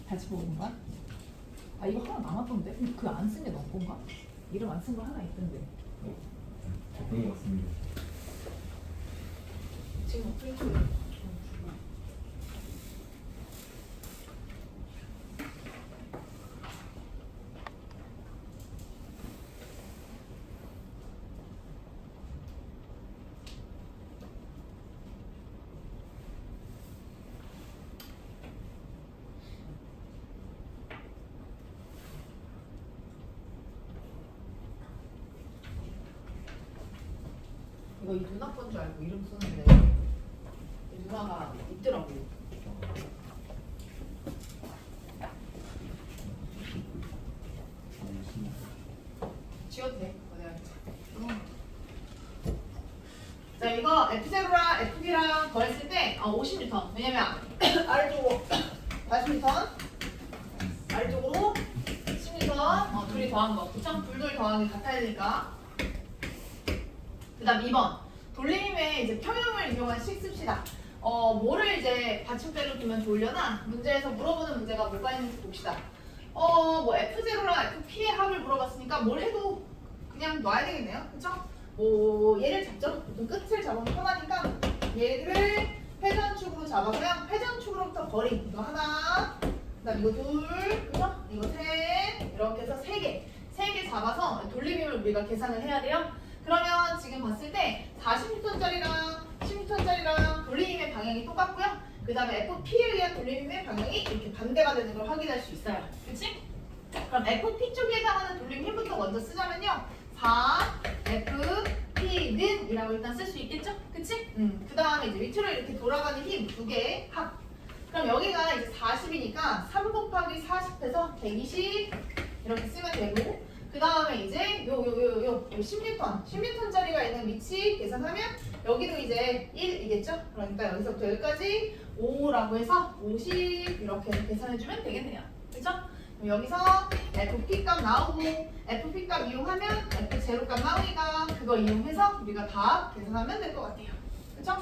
다시 보는 거야? 아 이거 하나 남았던데? 그 안 쓴 게 너 건가? 이름 안 쓴 거 하나 있던데. 그런 것 같습니다. 지금 프린트. 이거 이 누나 건 줄 알고 이름 쓰는데 이 누나가 있더라고. 지워도 돼. 자 이거 F0랑 FB랑 더했을 때 50N. 왜냐면 아래쪽으로 40N, 아래쪽으로 10N. 둘이 더한 거. 그쵸? 둘 더한 게 같아야 되니까. 그 다음 2번. 돌림의 이제 평형을 이용한 식 씁시다. 뭐를 이제 받침대로 두면 좋으려나? 문제에서 물어보는 문제가 뭐가 있는지 봅시다. 뭐 F0랑 FP의 합을 물어봤으니까 뭘 해도 그냥 놔야 되겠네요. 그쵸? 뭐 얘를 잡죠? 보통 끝을 잡으면 편하니까 얘를 회전축으로 잡아서요. 회전축으로부터 거리 이거 하나, 그다음 이거 둘, 그죠? 이거 셋, 이렇게 해서 세 개 잡아서 돌림힘을 우리가 계산을 해야 돼요. 그러면 지금 봤을 때 40N짜리랑 10N짜리랑 돌림힘의 방향이 똑같고요. 그 다음에 FP에 의한 돌림힘의 방향이 이렇게 반대가 되는 걸 확인할 수 있어요. 그치? 그럼 FP 쪽에 해당하는 돌림힘부터 먼저 쓰자면요. 4FP는 이라고 일단 쓸 수 있겠죠? 그치? 그 다음에 이제 밑으로 이렇게 돌아가는 힘 두 개 합. 그럼 여기가 이제 40이니까 3 곱하기 40해서 120 이렇게 쓰면 되고, 그 다음에 이제 요 10N짜리가 있는 위치 계산하면 여기도 이제 1이겠죠? 그러니까 여기서부터 여기까지 5라고 해서 50 이렇게 계산해주면 되겠네요. 그쵸? 그럼 여기서 FP 값 나오고 FP 값 이용하면 F0 값 나오니까 그거 이용해서 우리가 다 계산하면 될 것 같아요. 그쵸?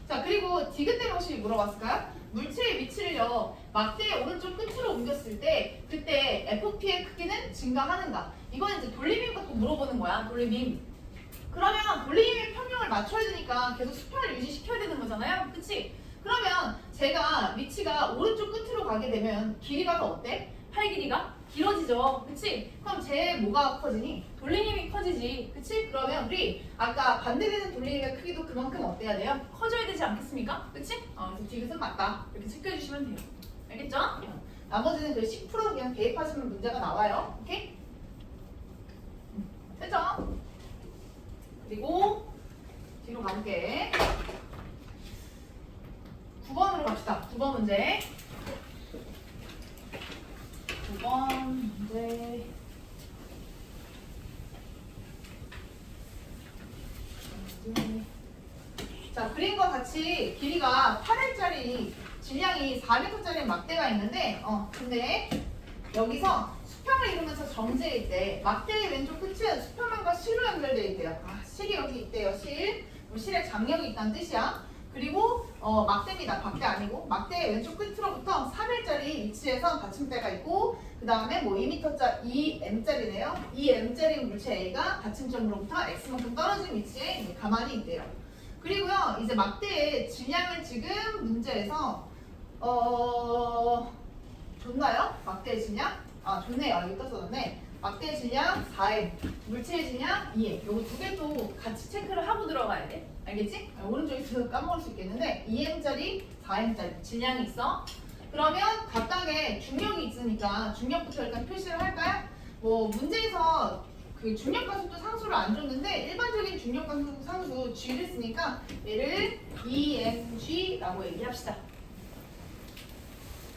자 그리고 디귿대 방식이 물어봤을까요? 물체의 위치를요 막대의 오른쪽 끝으로 옮겼을 때 그때 FP의 크기는 증가하는가? 이건 이제 돌림힘 갖고 물어보는 거야. 돌림힘. 그러면 돌림힘의 평형을 맞춰야 되니까 계속 수평을 유지시켜야 되는 거잖아요. 그치? 그러면 제가 위치가 오른쪽 끝으로 가게 되면 길이가 더 어때? 팔 길이가 길어지죠. 그치? 그럼 제 뭐가 커지니? 돌림힘이 커지지. 그치? 그러면 우리 아까 반대되는 돌림힘의 크기도 그만큼 어때야 돼요? 커져야 되지 않겠습니까? 그치? 그래서 디귿은 맞다. 이렇게 체크해주시면 돼요. 알겠죠? 나머지는 그 10% 그냥 대입하시면 문제가 나와요. 오케이? 됐죠? 그리고 뒤로 가볼게. 9번으로 갑시다. 9번 문제. 9번 문제. 자, 그림과 같이 길이가 8m짜리, 질량이 4m짜리 막대가 있는데, 근데 여기서 수평을 이루면서 정제일 때 막대의 왼쪽 끝은 수평면과 실로 연결되어 있대요. 실이 여기 있대요. 실에 장력이 있다는 뜻이야. 그리고 막대입니다. 밖에 아니고 막대의 왼쪽 끝으로부터 3m짜리 위치에서 받침대가 있고, 그 다음에 뭐 2m짜리네요. 2m짜리 물체 A가 받침점으로부터 x만큼 떨어진 위치에 가만히 있대요. 그리고요 이제 막대의 질량을 지금 문제에서 줬나요? 막대의 질량? 좋네요. 여기 떠서졌네. 막대의 질량 4m, 물체의 질량 2m. 요거 두 개 또 같이 체크를 하고 들어가야 돼. 알겠지? 오른쪽에서 까먹을 수 있겠는데 2m짜리, 4m짜리 질량이 있어. 그러면 각각의 중력이 있으니까 중력부터 일단 표시를 할까요? 뭐 문제에서 그 중력 가속도 상수를 안 줬는데 일반적인 중력 가속 상수 G를 쓰니까 얘를 EMG라고 얘기합시다.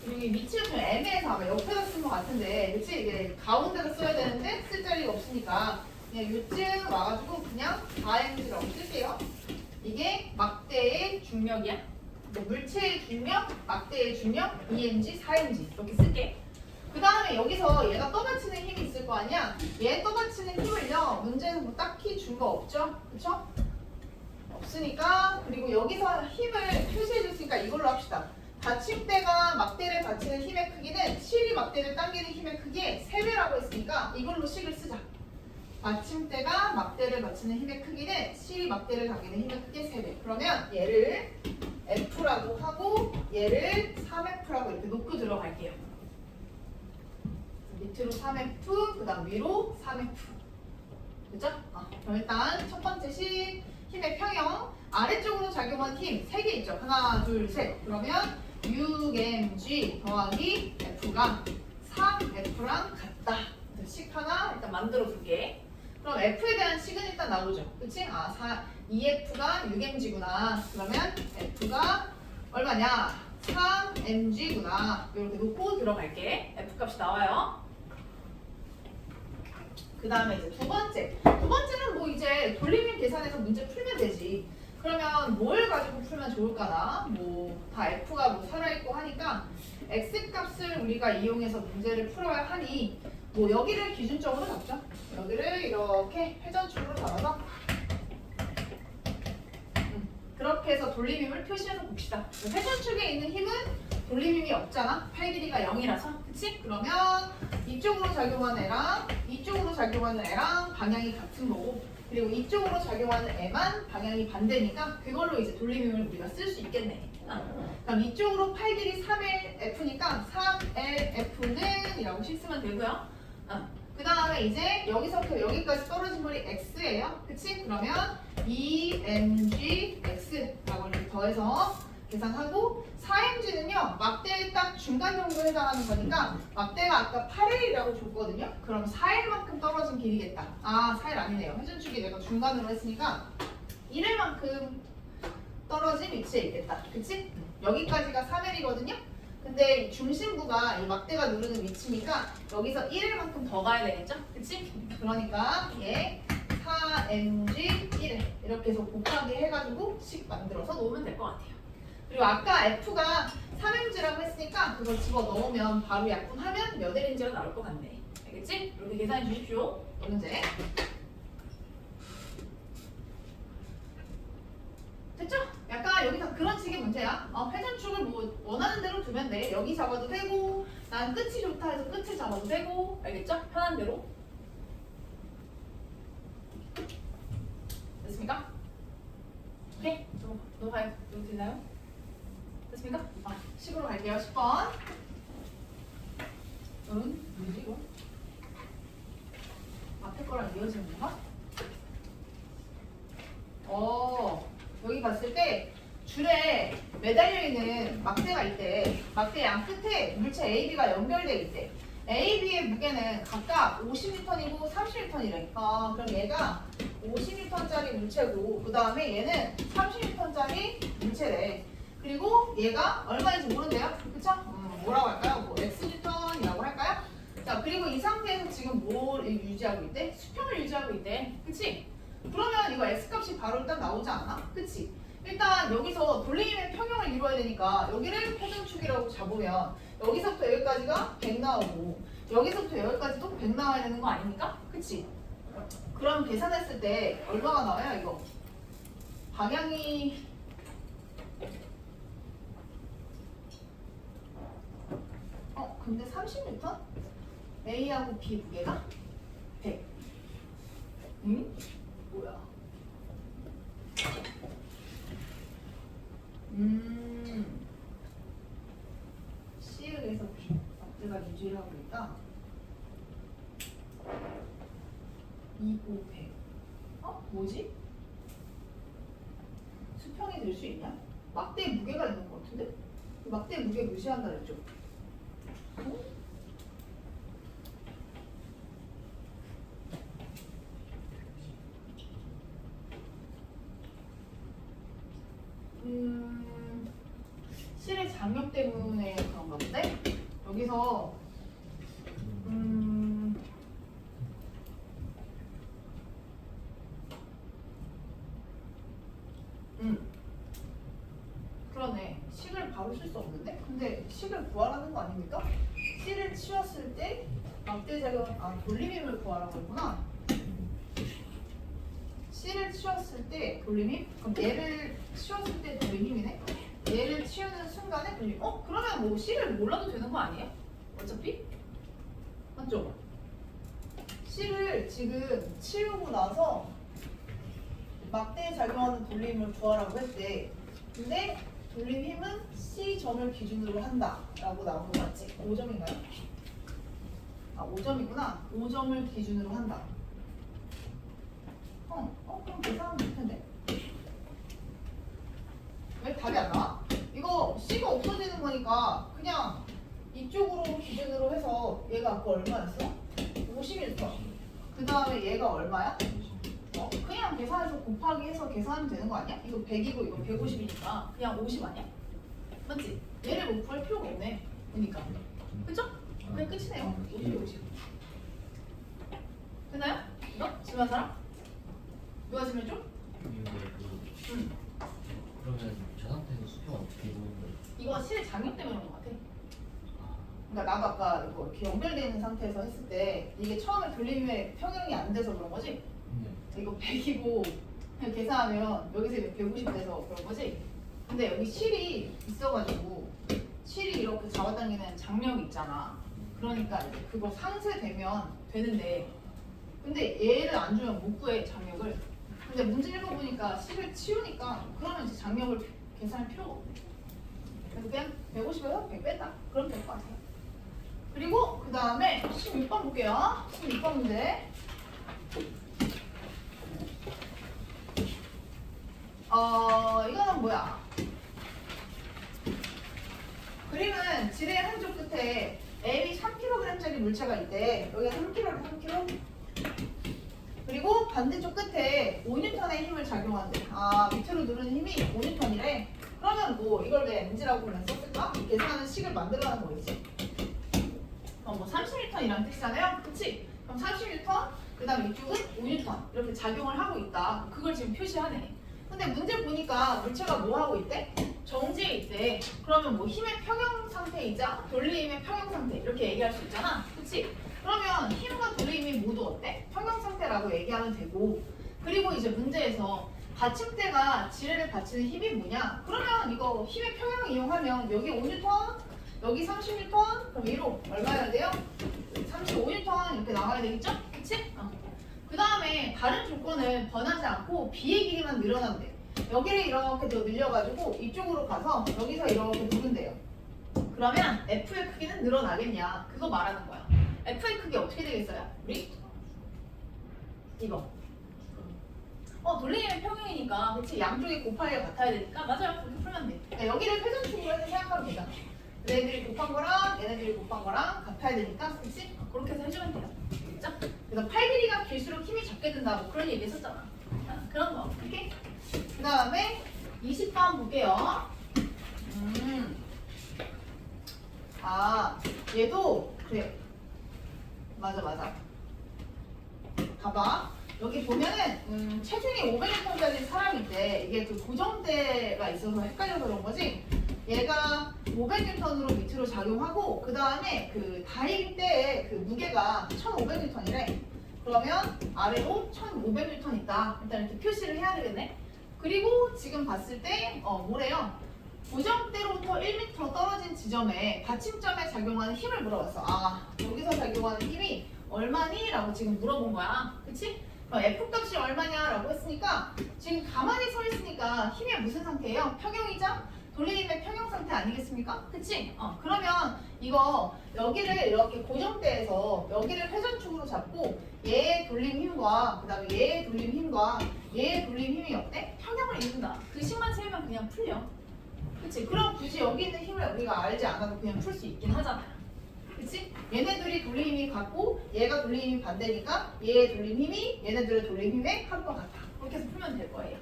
그리고 이 위치가 좀 애매해서 아마 옆에다 쓴 것 같은데, 그치? 이게 가운데다 써야 되는데 쓸 자리가 없으니까 그냥 요쯤 와가지고 그냥 4mg라고 쓸게요. 이게 막대의 중력이야. 물체의 중력, 막대의 중력, EMG, 4mg 이렇게 쓸게. 그 다음에 여기서 얘가 떠받치는 힘이 있을 거 아니야? 얘 떠받치는 힘을요 문제에서 뭐 딱히 준 거 없죠? 그쵸? 없으니까. 그리고 여기서 힘을 표시해 줬으니까 이걸로 합시다. 받침대가 막대를 받치는 힘의 크기는 실이 막대를 당기는 힘의 크기의 3배라고 했으니까 이걸로 식을 쓰자. 받침대가 막대를 받치는 힘의 크기는 실이 막대를 당기는 힘의 크기의 3배. 그러면 얘를 F라고 하고 얘를 3F라고 이렇게 놓고 들어갈게요. 밑으로 3F, 그 다음 위로 3F. 그죠? 그럼 일단 첫 번째 식 힘의 평형. 아래쪽으로 작용한 힘 3개 있죠. 하나, 둘, 셋. 그러면 6mg 더하기 F가 3F랑 같다. 식 하나 일단 만들어 줄게. 그럼 F에 대한 식은 일단 나오죠. 그치? 2F가 6mg구나. 그러면 F가 얼마냐? 3mg구나. 이렇게 놓고 들어갈게. F 값이 나와요. 그 다음에 이제 두 번째는 뭐 이제 돌림힘 계산해서 문제 풀면 되지. 그러면 뭘 가지고 풀면 좋을까나? 뭐 다 F가 뭐 살아있고 하니까 X 값을 우리가 이용해서 문제를 풀어야 하니 뭐 여기를 기준점으로 잡죠. 여기를 이렇게 회전축으로 잡아서 그렇게 해서 돌림힘을 표시해서 봅시다. 회전축에 있는 힘은 돌림힘이 없잖아. 팔 길이가 0이라서. 그치? 그러면 이쪽으로 작용하는 애랑 이쪽으로 작용하는 애랑 방향이 같은 거고 그리고 이쪽으로 작용하는 애만 방향이 반대니까 그걸로 이제 돌림힘을 우리가 쓸 수 있겠네. 그럼 이쪽으로 팔 길이 3LF니까 3LF는 이라고 식 쓰면 되고요. 그 다음에 이제 여기서부터 여기까지 떨어진 거리 X예요. 그치? 그러면 2mgX라고 이렇게 더해서 계산하고 4mg는요 막대의 딱 중간 정도에 해당하는 거니까 막대가 아까 8L이라고 줬거든요. 그럼 4L만큼 떨어진 길이겠다. 4L 아니네요. 회전축이 내가 중간으로 했으니까 1L만큼 떨어진 위치에 있겠다. 그치? 여기까지가 3L이거든요. 근데 중심부가 이 막대가 누르는 위치니까 여기서 1L만큼 더 가야 되겠죠? 그치? 그러니까 얘 4mg 1L 이렇게 해서 곱하기 해가지고 식 만들어서 놓으면 될 것 같아요. 그리고 아까 F가 3mg라고 했으니까 그걸 집어 넣으면 바로 약분하면 몇 L인지가 나올 것 같네. 알겠지? 이렇게 계산해 주십시오. 문제. 됐죠? 약간 여기서 그런 식의 문제야. 회전축을 뭐 원하는 대로 두면 돼. 여기 잡아도 되고 난 끝이 좋다 해서 끝을 잡아도 되고 알겠죠? 편한 대로. 됐습니까? 오케이. 넘어가요. 여기 되나요? 됐습니까? 식으로 갈게요. 10번. 뭐지 이거? 앞에 거랑 이어지는 건가? 여기 봤을 때 줄에 매달려 있는 막대가 있대. 막대 양 끝에 물체 AB가 연결돼 있대. AB의 무게는 각각 50N이고 30N이래. 그럼 얘가 50N짜리 물체고 그 다음에 얘는 30N짜리 물체래. 그리고 얘가 얼마인지 모른대요. 그쵸? 뭐라고 할까요? 뭐 XN이라고 할까요? 자, 그리고 이 상태에서 지금 뭘 유지하고 있대? 수평을 유지하고 있대. 그치? 그러면 이거 X값이 바로 일단 나오지 않아? 그치? 일단 여기서 돌림힘의 평형을 이루어야 되니까 여기를 회전축이라고 잡으면 여기서부터 여기까지가 100 나오고 여기서부터 여기까지도 100 나와야 되는 거 아닙니까? 그치? 그럼 계산했을 때 얼마가 나와요 이거? 방향이 근데 30m? A하고 B 무게가 100. 응? 뭐야? C에서 막대가 유지를 하고 있다. 2, 5, 100. 뭐지? 수평이 될 수 있냐? 막대에 무게가 있는 것 같은데? 막대 무게 무시한다 그랬죠? 실의 장력 때문에 그런가 본데? 여기서 그러네. 식을 바로 쓸 수 없는데? 근데 식을 구하라는 거 아닙니까? 실을 치웠을 때 막대 작용, 돌림힘을 구하라고 했구나. 실을 치웠을 때 돌림힘? 그럼 얘를 치웠을 때 돌림힘이네? 얘를 치우는 순간에 돌림. 그러면 뭐 C를 몰라도 되는 거 아니에요? 어차피? 맞죠? C를 지금 치우고 나서 막대에 작용하는 돌림을 구하라고 했대. 근데 돌림 힘은 C점을 기준으로 한다 라고 나온 거 맞지? 5점인가요? 아 5점이구나. 5점을 기준으로 한다. 그럼 계산하면 될 텐데. 왜 답이 안 나와? 이거 C가 없어지는 거니까 그냥 이쪽으로 기준으로 해서 얘가 아까 얼마였어? 51점. 그 다음에 얘가 얼마야? 그냥 계산해서 곱하기 해서 계산하면 되는 거 아니야? 이거 100이고 이거 150이니까 그냥 50 아니야? 맞지? 얘를 뭐 구할 필요가 없네. 그러니까. 그쵸? 그냥 끝이네요. 50. 됐나요? 이거? 질문 사람? 누가 질문 좀? 응. 그러면 저 상태에서 수평 어떻게 보는 거예요? 이거 실 장력 때문에 그런 것 같아. 그러니까 나도 아까 이거 이렇게 연결되어 있는 상태에서 했을 때 이게 처음에 돌림에 평형이 안 돼서 그런 거지? 네. 이거 100이고 그냥 계산하면 여기서 150 돼서 그런 거지? 근데 여기 실이 있어가지고 실이 이렇게 잡아당기는 장력이 있잖아. 그러니까 이제 그거 상쇄되면 되는데 근데 얘를 안 주면 못 구해 장력을. 근데 문제 읽어보니까 실을 치우니까 그러면 이제 장력을 계산할 필요가 없네. 그래서 그냥 150에서 100 뺐다. 그러면 될 것 같아요. 그리고 그 다음에 16번 볼게요. 16번 문제. 이거는 뭐야? 그림은 지뢰 한쪽 끝에 M이 3kg짜리 물체가 있대. 여기가 3kg, 3kg. 그리고 반대쪽 끝에 5N의 힘을 작용한대. 밑으로 누르는 힘이 5N이래. 그러면 뭐 이걸 왜 Mg라고 그냥 썼을까? 계산하는 식을 만들어가는 거겠지. 뭐 30N이란 뜻이잖아요. 그치? 그럼 30N, 그 다음에 이쪽은 5N 이렇게 작용을 하고 있다. 그걸 지금 표시하네. 근데 문제 보니까 물체가 뭐 하고 있대? 정지해 있대. 그러면 뭐 힘의 평형 상태이자 돌림의 평형 상태 이렇게 얘기할 수 있잖아. 그치? 그러면 힘과 돌림이 모두 어때? 평형 상태라고 얘기하면 되고 그리고 이제 문제에서 받침대가 지뢰를 받치는 힘이 뭐냐? 그러면 이거 힘의 평형을 이용하면 여기 5N, 여기 30N, 그럼 위로 얼마여야 돼요? 35N 이렇게 나와야 되겠죠? 그치? 그 다음에 다른 조건을 변하지 않고 B의 길이만 늘어난대요. 여기를 이렇게 더 늘려가지고 이쪽으로 가서 여기서 이렇게 누른대요. 그러면 F의 크기는 늘어나겠냐? 그거 말하는 거야. F의 크기 어떻게 되겠어요? 우리? 이거. 돌림의 평형이니까 그치? 양쪽이 곱하기가 같아야 되니까 맞아요. 그렇게 풀면 돼. 그러니까 여기를 회전축으로 해서 생각하면 되잖아. 얘네들이 곱한 거랑 얘네들이 곱한 거랑 같아야 되니까 그치? 그렇게 해서 해주면 돼요. 그죠? 그래서 팔 길이가 길수록 힘이 작게 든다고 그런 얘기 했었잖아. 그런 거. 오케이? 그 다음에 20번 볼게요. 얘도 그래. 맞아. 봐봐. 여기 보면은 체중이 500N짜리 사람이 있대. 이게 그 고정대가 있어서 헷갈려서 그런 거지. 얘가 500N으로 밑으로 작용하고 그 다음에 그 다이빙대의 그 무게가 1500N이래. 그러면 아래로 1500N 있다. 일단 이렇게 표시를 해야 되겠네. 그리고 지금 봤을 때 뭐래요? 고정대로부터 1m 떨어진 지점에 받침점에 작용하는 힘을 물어봤어. 여기서 작용하는 힘이 얼마니? 라고 지금 물어본 거야. 그치? 그럼 F값이 얼마냐? 라고 했으니까 지금 가만히 서 있으니까 힘의 무슨 상태예요? 평형이자 돌림의 평형 상태 아니겠습니까? 그치? 그러면 이거 여기를 이렇게 고정대에서 여기를 회전축으로 잡고 얘의 돌림 힘과 그 다음에 얘의 돌림 힘과 얘의 돌림 힘이 어때? 평형을 이룬다. 그 식만 세면 그냥 풀려. 그치? 그럼 굳이 여기 있는 힘을 우리가 알지 않아도 그냥 풀 수 있긴 하잖아요. 그치? 얘네들이 돌림 힘이 같고 얘가 돌림 힘이 반대니까 얘의 돌림 힘이 얘네들의 돌림 힘의 합과 같아. 그렇게 해서 풀면 될 거예요.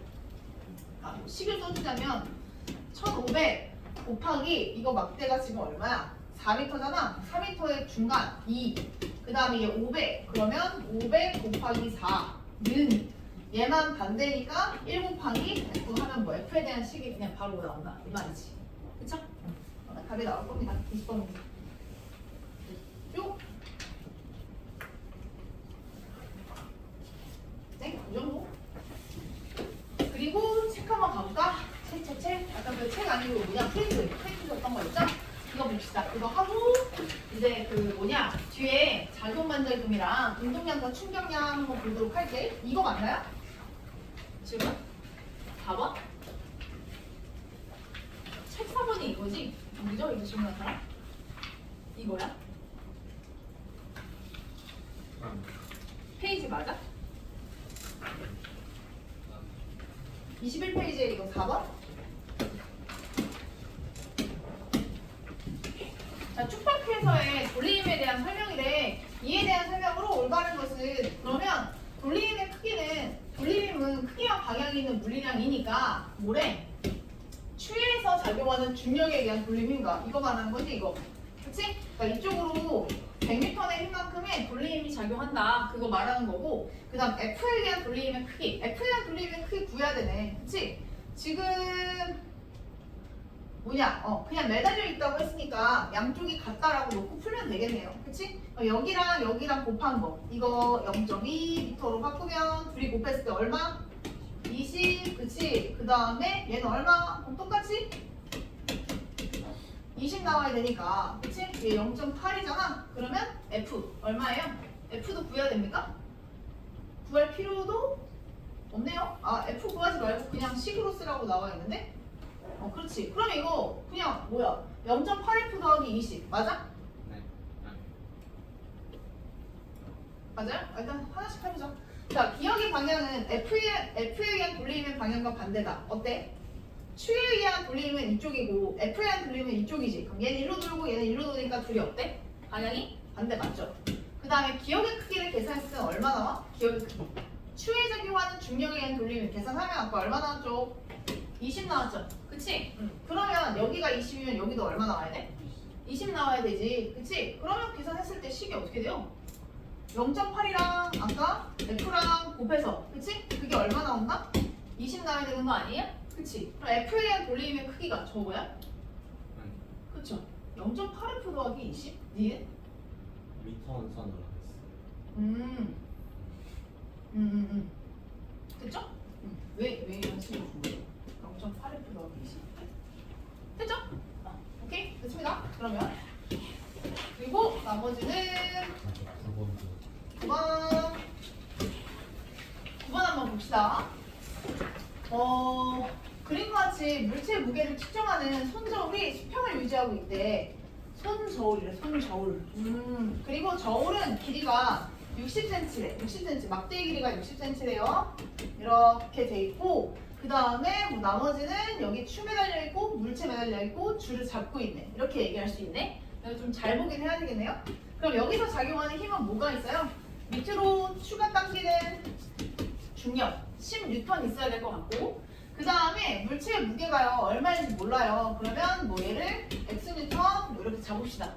식을 써주자면 1500 곱하기 이거 막대가 지금 얼마야? 4m잖아. 4m의 중간 2. 그 다음에 얘 500. 그러면 500 곱하기 4는 얘만 반대니까 1 곱하기 F 하면 뭐 F에 대한 식이 그냥 바로 나온다. 이 말이지. 그쵸? 답이 나올 겁니다. 20번 문제. 쭉. 네, 이 정도. 그리고 책 한번 가볼까? 책. 아까 그 책 아니고 뭐냐? 이거 하고 이제 그 뭐냐 뒤에 작용반작용이랑 운동량과 충격량 한번 보도록 할게. 이거 맞나요? 지금 4번? 책 4번이 이거지? 뭐죠? 이거 질문한 사람? 이거야? 페이지 맞아? 21페이지에 이거 4번? 자, 축박해서의 돌림에 대한 설명이래. 이에 대한 설명으로 올바른 것은 그러면 돌림의 크기는 돌림은 크기와 방향이 있는 물리량이니까 뭐래? 추에서 작용하는 중력에 의한 돌림 힘과 이거 말하는 거지 이거. 그치? 그러니까 이쪽으로 100N의 힘만큼의 돌림이 작용한다. 그거 말하는 거고 그 다음 F에 대한 돌림의 크기 F에 대한 돌림의 크기 구해야 되네. 그치? 지금 뭐냐? 그냥 매달려 있다고 했으니까 양쪽이 같다라고 놓고 풀면 되겠네요. 그치? 여기랑 여기랑 곱한 거 이거 0.2m로 바꾸면 둘이 곱했을 때 얼마? 20 그치? 그 다음에 얘는 얼마? 그럼 똑같이 20 나와야 되니까 그치? 얘 0.8이잖아. 그러면 F 얼마예요? F도 구해야 됩니까? 구할 필요도 없네요. 아 F 구하지 말고 그냥 식으로 쓰라고 나와 있는데 그렇지. 그럼 이거 그냥 뭐야 0.8F 더하기 20 맞아? 네. 맞아요? 일단 하나씩 해보자. 자, 기억의 방향은 F에 의한 돌림의 방향과 반대다. 어때? 추에 의한 돌림은 이쪽이고 F에 의한 돌림은 이쪽이지. 그럼 얘는 일로 돌고 얘는 일로 도니까 둘이 어때? 방향이 반대 맞죠? 그 다음에 기억의 크기를 계산했을 때는 얼마 나와? 기억의 크기. 추에 작용하는 중력에 의한 돌림을 계산하면 아까 얼마 나왔죠? 20 나왔죠? 그치? 그러면 여기가 20이면 여기도 얼마 나와야 돼? 20 나와야 되지. 그치? 그러면 계산했을 때 식이 어떻게 돼요? 0.8이랑 아까 F랑 곱해서 그치? 그게 얼마 나온다? 20 나와야 되는 거 아니에요? 그치? 그럼 F에 의한 돌림의 크기가 저거야? 그쵸? 0.8F 더하기 20? 니은? 미터 원선으로 하겠습니다. 됐죠? 왜 이런 식으로 준 거예요? 0.8F 더하기 20 됐죠? 오케이? 됐습니다. 그러면 그리고 나머지는 9번 한번 봅시다. 그림과 같이 물체의 무게를 측정하는 손저울이 수평을 유지하고 있대. 손저울이래, 손저울. 그리고 저울은 길이가 60cm래. 60cm, 막대 길이가 60cm래요. 이렇게 돼 있고, 그 다음에 뭐 나머지는 여기 추 매달려 있고, 물체 매달려 있고, 줄을 잡고 있네. 이렇게 얘기할 수 있네. 좀 잘 보긴 해야 되겠네요. 그럼 여기서 작용하는 힘은 뭐가 있어요? 밑으로 추가 당기는 중력 10N 있어야 될 것 같고, 그 다음에 물체의 무게가요 얼마인지 몰라요. 그러면 뭐 얘를 XN 뭐 이렇게 잡읍시다.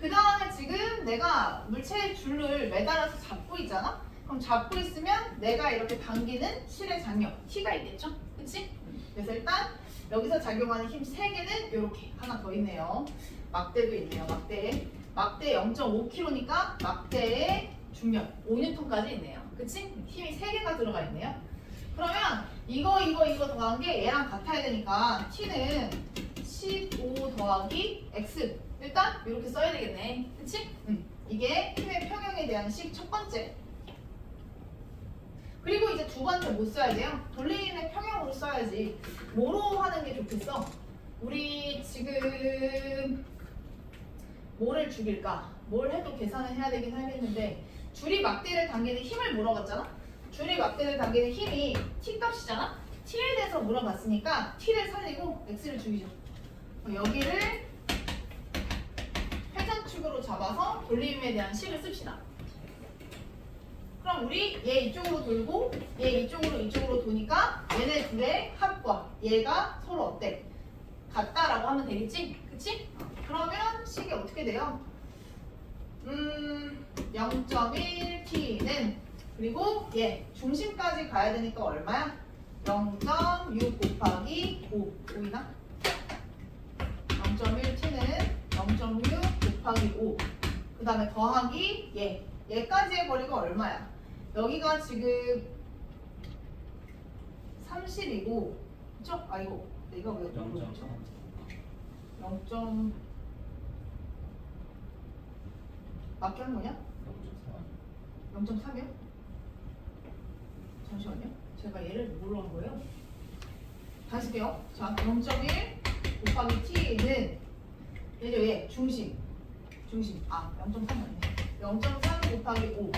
그 다음에 지금 내가 물체의 줄을 매달아서 잡고 있잖아. 그럼 잡고 있으면 내가 이렇게 당기는 실의 장력 T가 있겠죠? 그치? 그래서 일단 여기서 작용하는 힘 3개는 이렇게 하나 더 있네요. 막대도 있네요. 막대 0.5kg니까 막대의 중력 5N까지 있네요. 그치? 힘이 3개가 들어가 있네요. 그러면 이거 더한 게 얘랑 같아야 되니까 T는 15 더하기 X 일단 이렇게 써야 되겠네. 그치? 이게 힘의 평형에 대한 식 첫 번째. 그리고 이제 두 번째 뭐 써야 돼요? 돌림의 평형으로 써야지. 뭐로 하는 게 좋겠어? 우리 지금 뭐를 죽일까? 뭘 해도 계산을 해야 되긴 하겠는데 줄이 막대를 당기는 힘을 물어봤잖아? 줄이 막대를 당기는 힘이 T 값이잖아? T에 대해서 물어봤으니까 T를 살리고 X를 죽이죠. 여기를 회전축으로 잡아서 돌림에 대한 식을 씁시다. 그럼 우리 얘 이쪽으로 돌고 얘 이쪽으로 도니까 얘네 둘의 합과 얘가 서로 어때? 같다라고 하면 되겠지? 그치? 그러면 식이 어떻게 돼요? 0.1t는 그리고 얘 중심까지 가야 되니까 얼마야? 0.6 곱하기 5 보이나? 0.1t는 0.6 곱하기 5 그 다음에 더하기 얘까지의 거리가 얼마야? 여기가 지금 30이고 그쵸? 아 이거 내가 왜 0.8 맞게 한 거냐? 0.4 0.3이요? 잠시만요. 제가 얘를 뭘로 한 거예요? 다시 할게요. 자, 0.1 곱하기 t는 얘죠, 얘 중심. 아, 0.3이네. 0.3 곱하기 5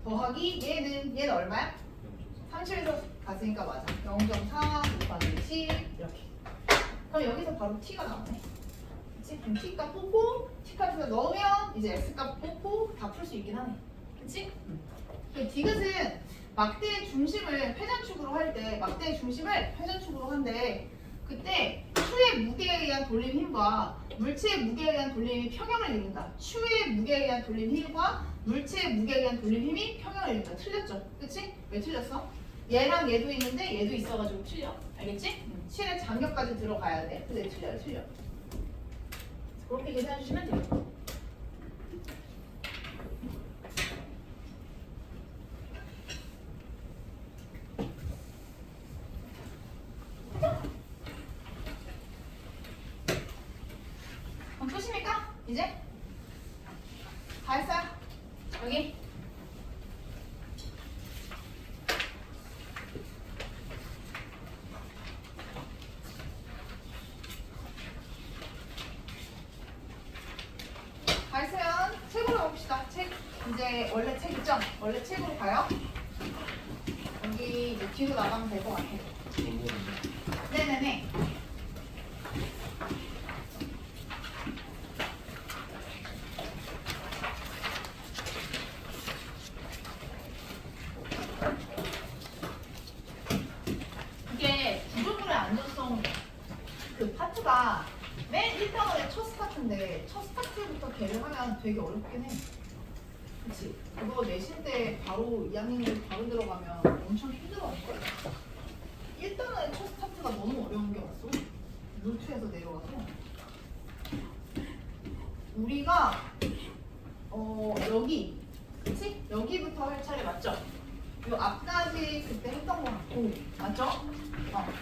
더하기 얘는 얼마야? 30에서 갔으니까 맞아. 0.4 곱하기 t 이렇게. 그럼 여기서 바로 t가 나오네. 그치? 그럼 t값 뽑고 t값에서 넣으면 이제 x값 뽑고 다 풀 수 있긴 하네. 그치? 그 디귿은 막대의 중심을 회전축으로 할 때 막대의 중심을 회전축으로 한데 그때 추의 무게에 의한 돌림 힘과 물체의 무게에 의한 돌림 힘이 평형을 이룬다. 추의 무게에 의한 돌림 힘과 물체의 무게에 의한 돌림 힘이 평형을 이룬다. 틀렸죠? 그치? 왜 틀렸어? 얘랑 얘도 있는데 얘도 있어가지고 틀려. 알겠지? 7의 장력까지 들어가야 돼. 근데 틀려. 그렇게 계산해 주시면 돼요. 그럼 끝입니까? 이제? 다 했어요? 여기? 다 했으면 책으로 가봅시다. 책. 이제 원래 책 있죠? 원래 책으로 가요. 여기 이제 뒤로 나가면 될 것 같아요. 네네네. 이게 구조물의 안전성 그 파트가 맨 1단원의 첫 스타트인데 첫 스타트부터 걔를 하면 되게 어렵긴 해. 그치? 그거 내신 때 바로 2학년들 바로 들어가면 엄청 힘들어할걸? 1단원의 첫 스타트가 너무 어려운 게 왔어. 루트에서 내려와서 우리가 여기 그치? 여기부터 할 차례 맞죠? 요 앞까지 그때 했던 거 같고 맞죠?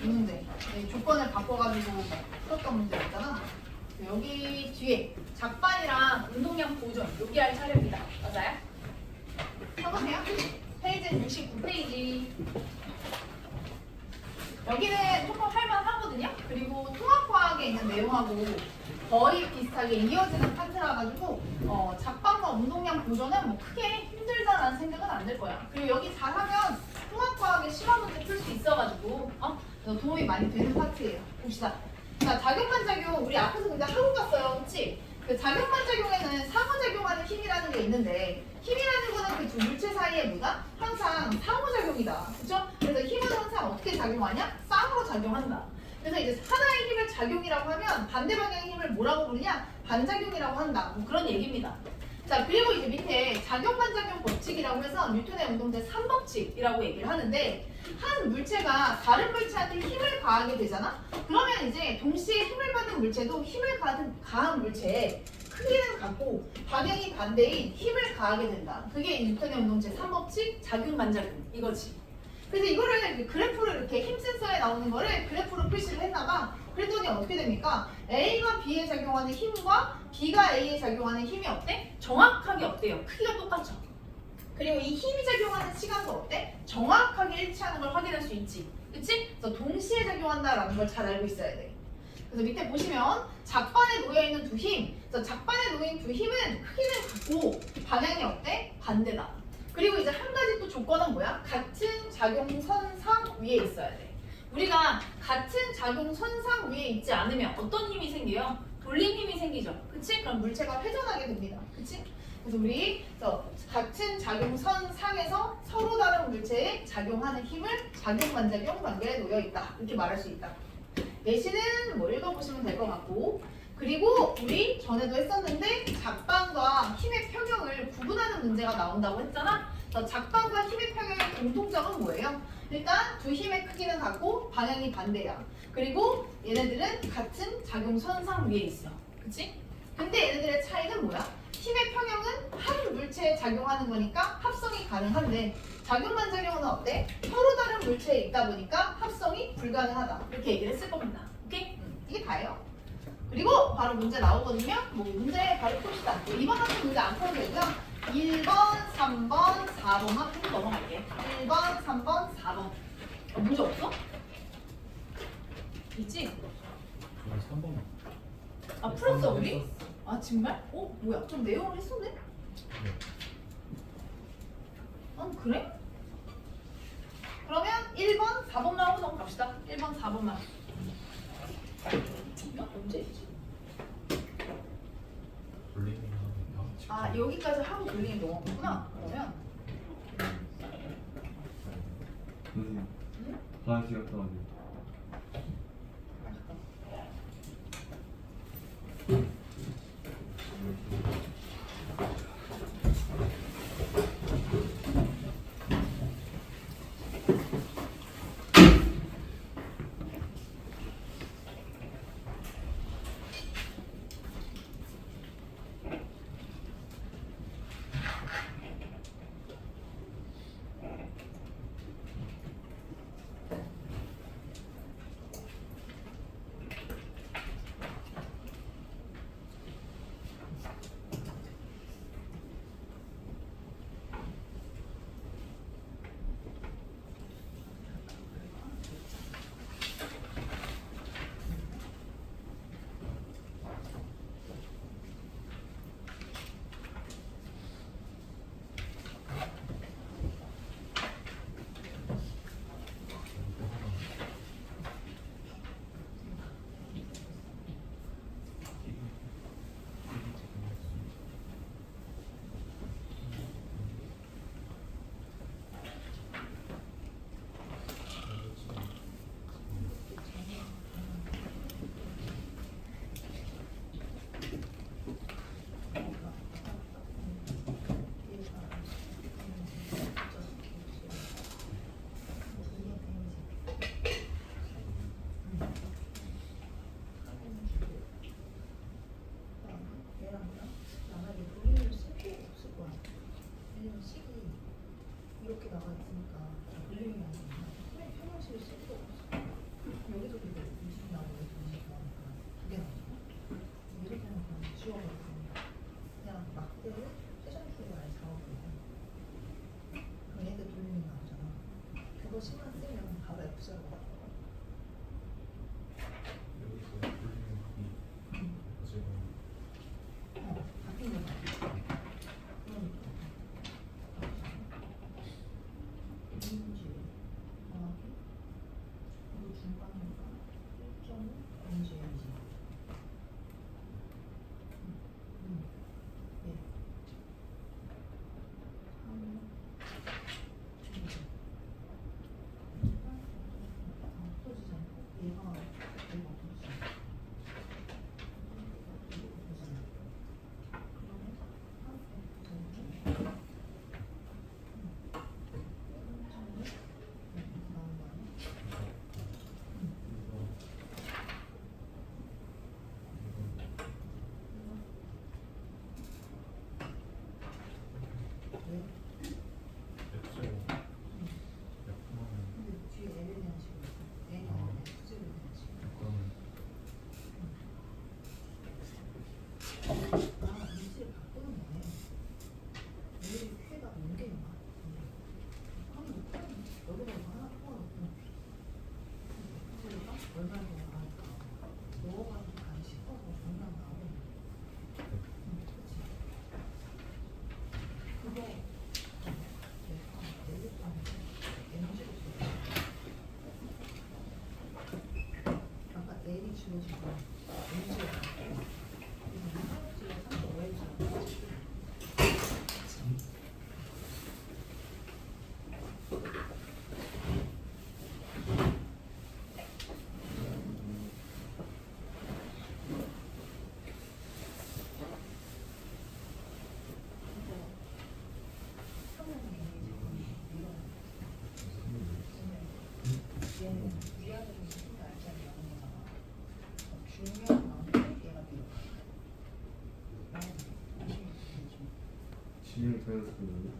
이 문제 조건을 바꿔가지고 풀었던 문제였잖아. 여기 뒤에 작반이랑 운동량 보존 여기 할 차례입니다. 맞아요? 해보세요. 페이지 69페이지. 여기는 조금 할만하거든요. 그리고 통합과학에 있는 내용하고 거의 비슷하게 이어지는 파트라 가지고 작반과 운동량 보존은 뭐 크게 힘들다라는 생각은 안 들 거야. 그리고 여기 잘하면 통합과학에 실험 문제 풀 수 있어가지고 도움이 많이 되는 파트예요. 봅시다. 자, 작용반작용 우리 앞에서 근데 하고 갔어요. 그치? 그 작용반작용에는 상호작용하는 힘이라는 게 있는데 힘이라는 거는 그 두 물체 사이에 뭐다? 항상 상호작용이다. 그쵸? 그래서 힘은 항상 어떻게 작용하냐? 쌍으로 작용한다. 그래서 이제 하나의 힘을 작용이라고 하면 반대 방향의 힘을 뭐라고 부르냐? 반작용이라고 한다. 뭐 그런 얘기입니다. 자, 그리고 이제 밑에 작용반작용 법칙이라고 해서 뉴턴의 운동제 3법칙이라고 얘기를 하는데 한 물체가 다른 물체한테 힘을 가하게 되잖아? 그러면 이제 동시에 힘을 받는 물체도 힘을 가한 물체에 크기는 같고 방향이 반대인 힘을 가하게 된다. 그게 뉴턴의 운동제 3법칙 작용반작용 이거지. 그래서 이거를 그래프를 이렇게 힘 센서에 나오는 거를 그래프로 표시를 했나봐. 그랬더니 어떻게 됩니까? A가 B에 작용하는 힘과 B가 A에 작용하는 힘이 어때? 정확하게 어때요? 크기가 똑같죠? 그리고 이 힘이 작용하는 시간도 어때? 정확하게 일치하는 걸 확인할 수 있지. 그치? 그래서 동시에 작용한다라는 걸 잘 알고 있어야 돼. 그래서 밑에 보시면 작반에 놓여있는 두 힘. 그래서 작반에 놓인 두 힘은 크기는 같고 방향이 어때? 반대다. 그리고 이제 한 가지 또 조건은 뭐야? 같은 작용선상 위에 있어야 돼. 우리가 같은 작용선상 위에 있지 않으면 어떤 힘이 생겨요? 돌림 힘이 생기죠. 그치? 그럼 물체가 회전하게 됩니다. 그치? 그래서 우리 같은 작용선상에서 서로 다른 물체에 작용하는 힘을 작용반작용 관계에 놓여 있다. 이렇게 말할 수 있다. 예시는 뭐 읽어보시면 될 것 같고 그리고 우리 전에도 했었는데 작반과 힘의 평형을 구분하는 문제가 나온다고 했잖아. 작반과 힘의 평형의 공통점은 뭐예요? 일단 두 힘의 크기는 같고 방향이 반대야. 그리고 얘네들은 같은 작용선상 위에 있어. 그치? 근데 얘네들의 차이는 뭐야? 힘의 평형은 한 물체에 작용하는 거니까 합성이 가능한데 작용반작용은 어때? 서로 다른 물체에 있다 보니까 합성이 불가능하다. 이렇게 얘기를 했을 겁니다. 오케이? 이게 다예요. 그리고 바로 문제 나오거든요. 뭐 문제 바로 풉시다. 이번 학기 문제 안 풀어도 되고요. 1번, 3번, 4번 하면 계속 넘어갈게. 1번, 3번, 4번. 문제 없어? 있지? 저는 3번. 아 풀었어 우리? 아 정말? 어? 뭐야? 좀 내용을 했었네? 네. 그래? 그러면 1번, 4번만 하고 넘어갑시다. 1번, 4번만. 이거 언제 했지? 아 여기까지 하고 돌리는 넘어갔구나. 그러면 선생님 응? 화장실 갔다 와요. 이렇게 나가 있으니까 돌리는 게 아니라 그냥 평상시에 쓸 필요 없어. 여기서 근데 20 나오고 여기서 20 나오니까 두 개 나오잖아. 이렇게 하면 그냥 지워버리고 그냥 막대를 세션수로 아예 잡아버리고 그럼 얘들 돌리는 게 나오잖아. 그거 신경 쓰면 바로 F자로 가. 바뀐 거잖아. 그러니까 인지 더하기 이거 중간이니까 1.5 인지 예. 3 없어지지 않고 얘가 없어지지. 진행 되었습니다.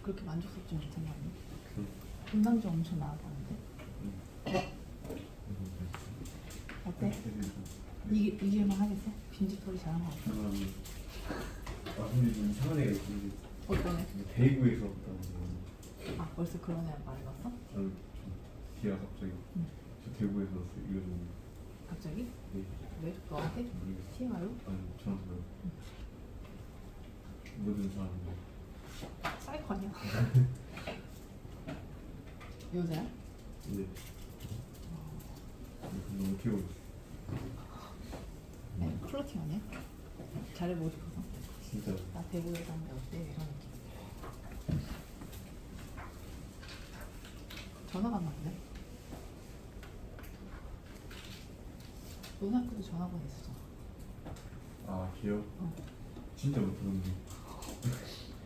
그렇게 만족스럽지 못한 거 아니야? 분당점 엄청 나왔다는데. 어때? 이길만 하겠어? 빈집 소리 잘한 거 같아. 근데 좀 이상한 애가 있는데 어떤 애? 대구에서 왔다는 아 벌써 그런 애 말해봤어? 거. 좀 걔가 갑자기 응. 저 대구에서 왔어요 이러더니 갑자기? 네 왜? 너한테? 모르겠어요. TMI로? 아니 저한테요. 모든 사람들 사이코 아니야? 여자야? 네. 너무 귀여워. 네, 플러팅 아니야? 잘해보고 싶어서. 진짜 나 대구에 사는데 어때? 이런 느낌. 전화가 안 왔네. 너네 학교도 전화번호 있었잖아. 아 걔요? 진짜 못하는데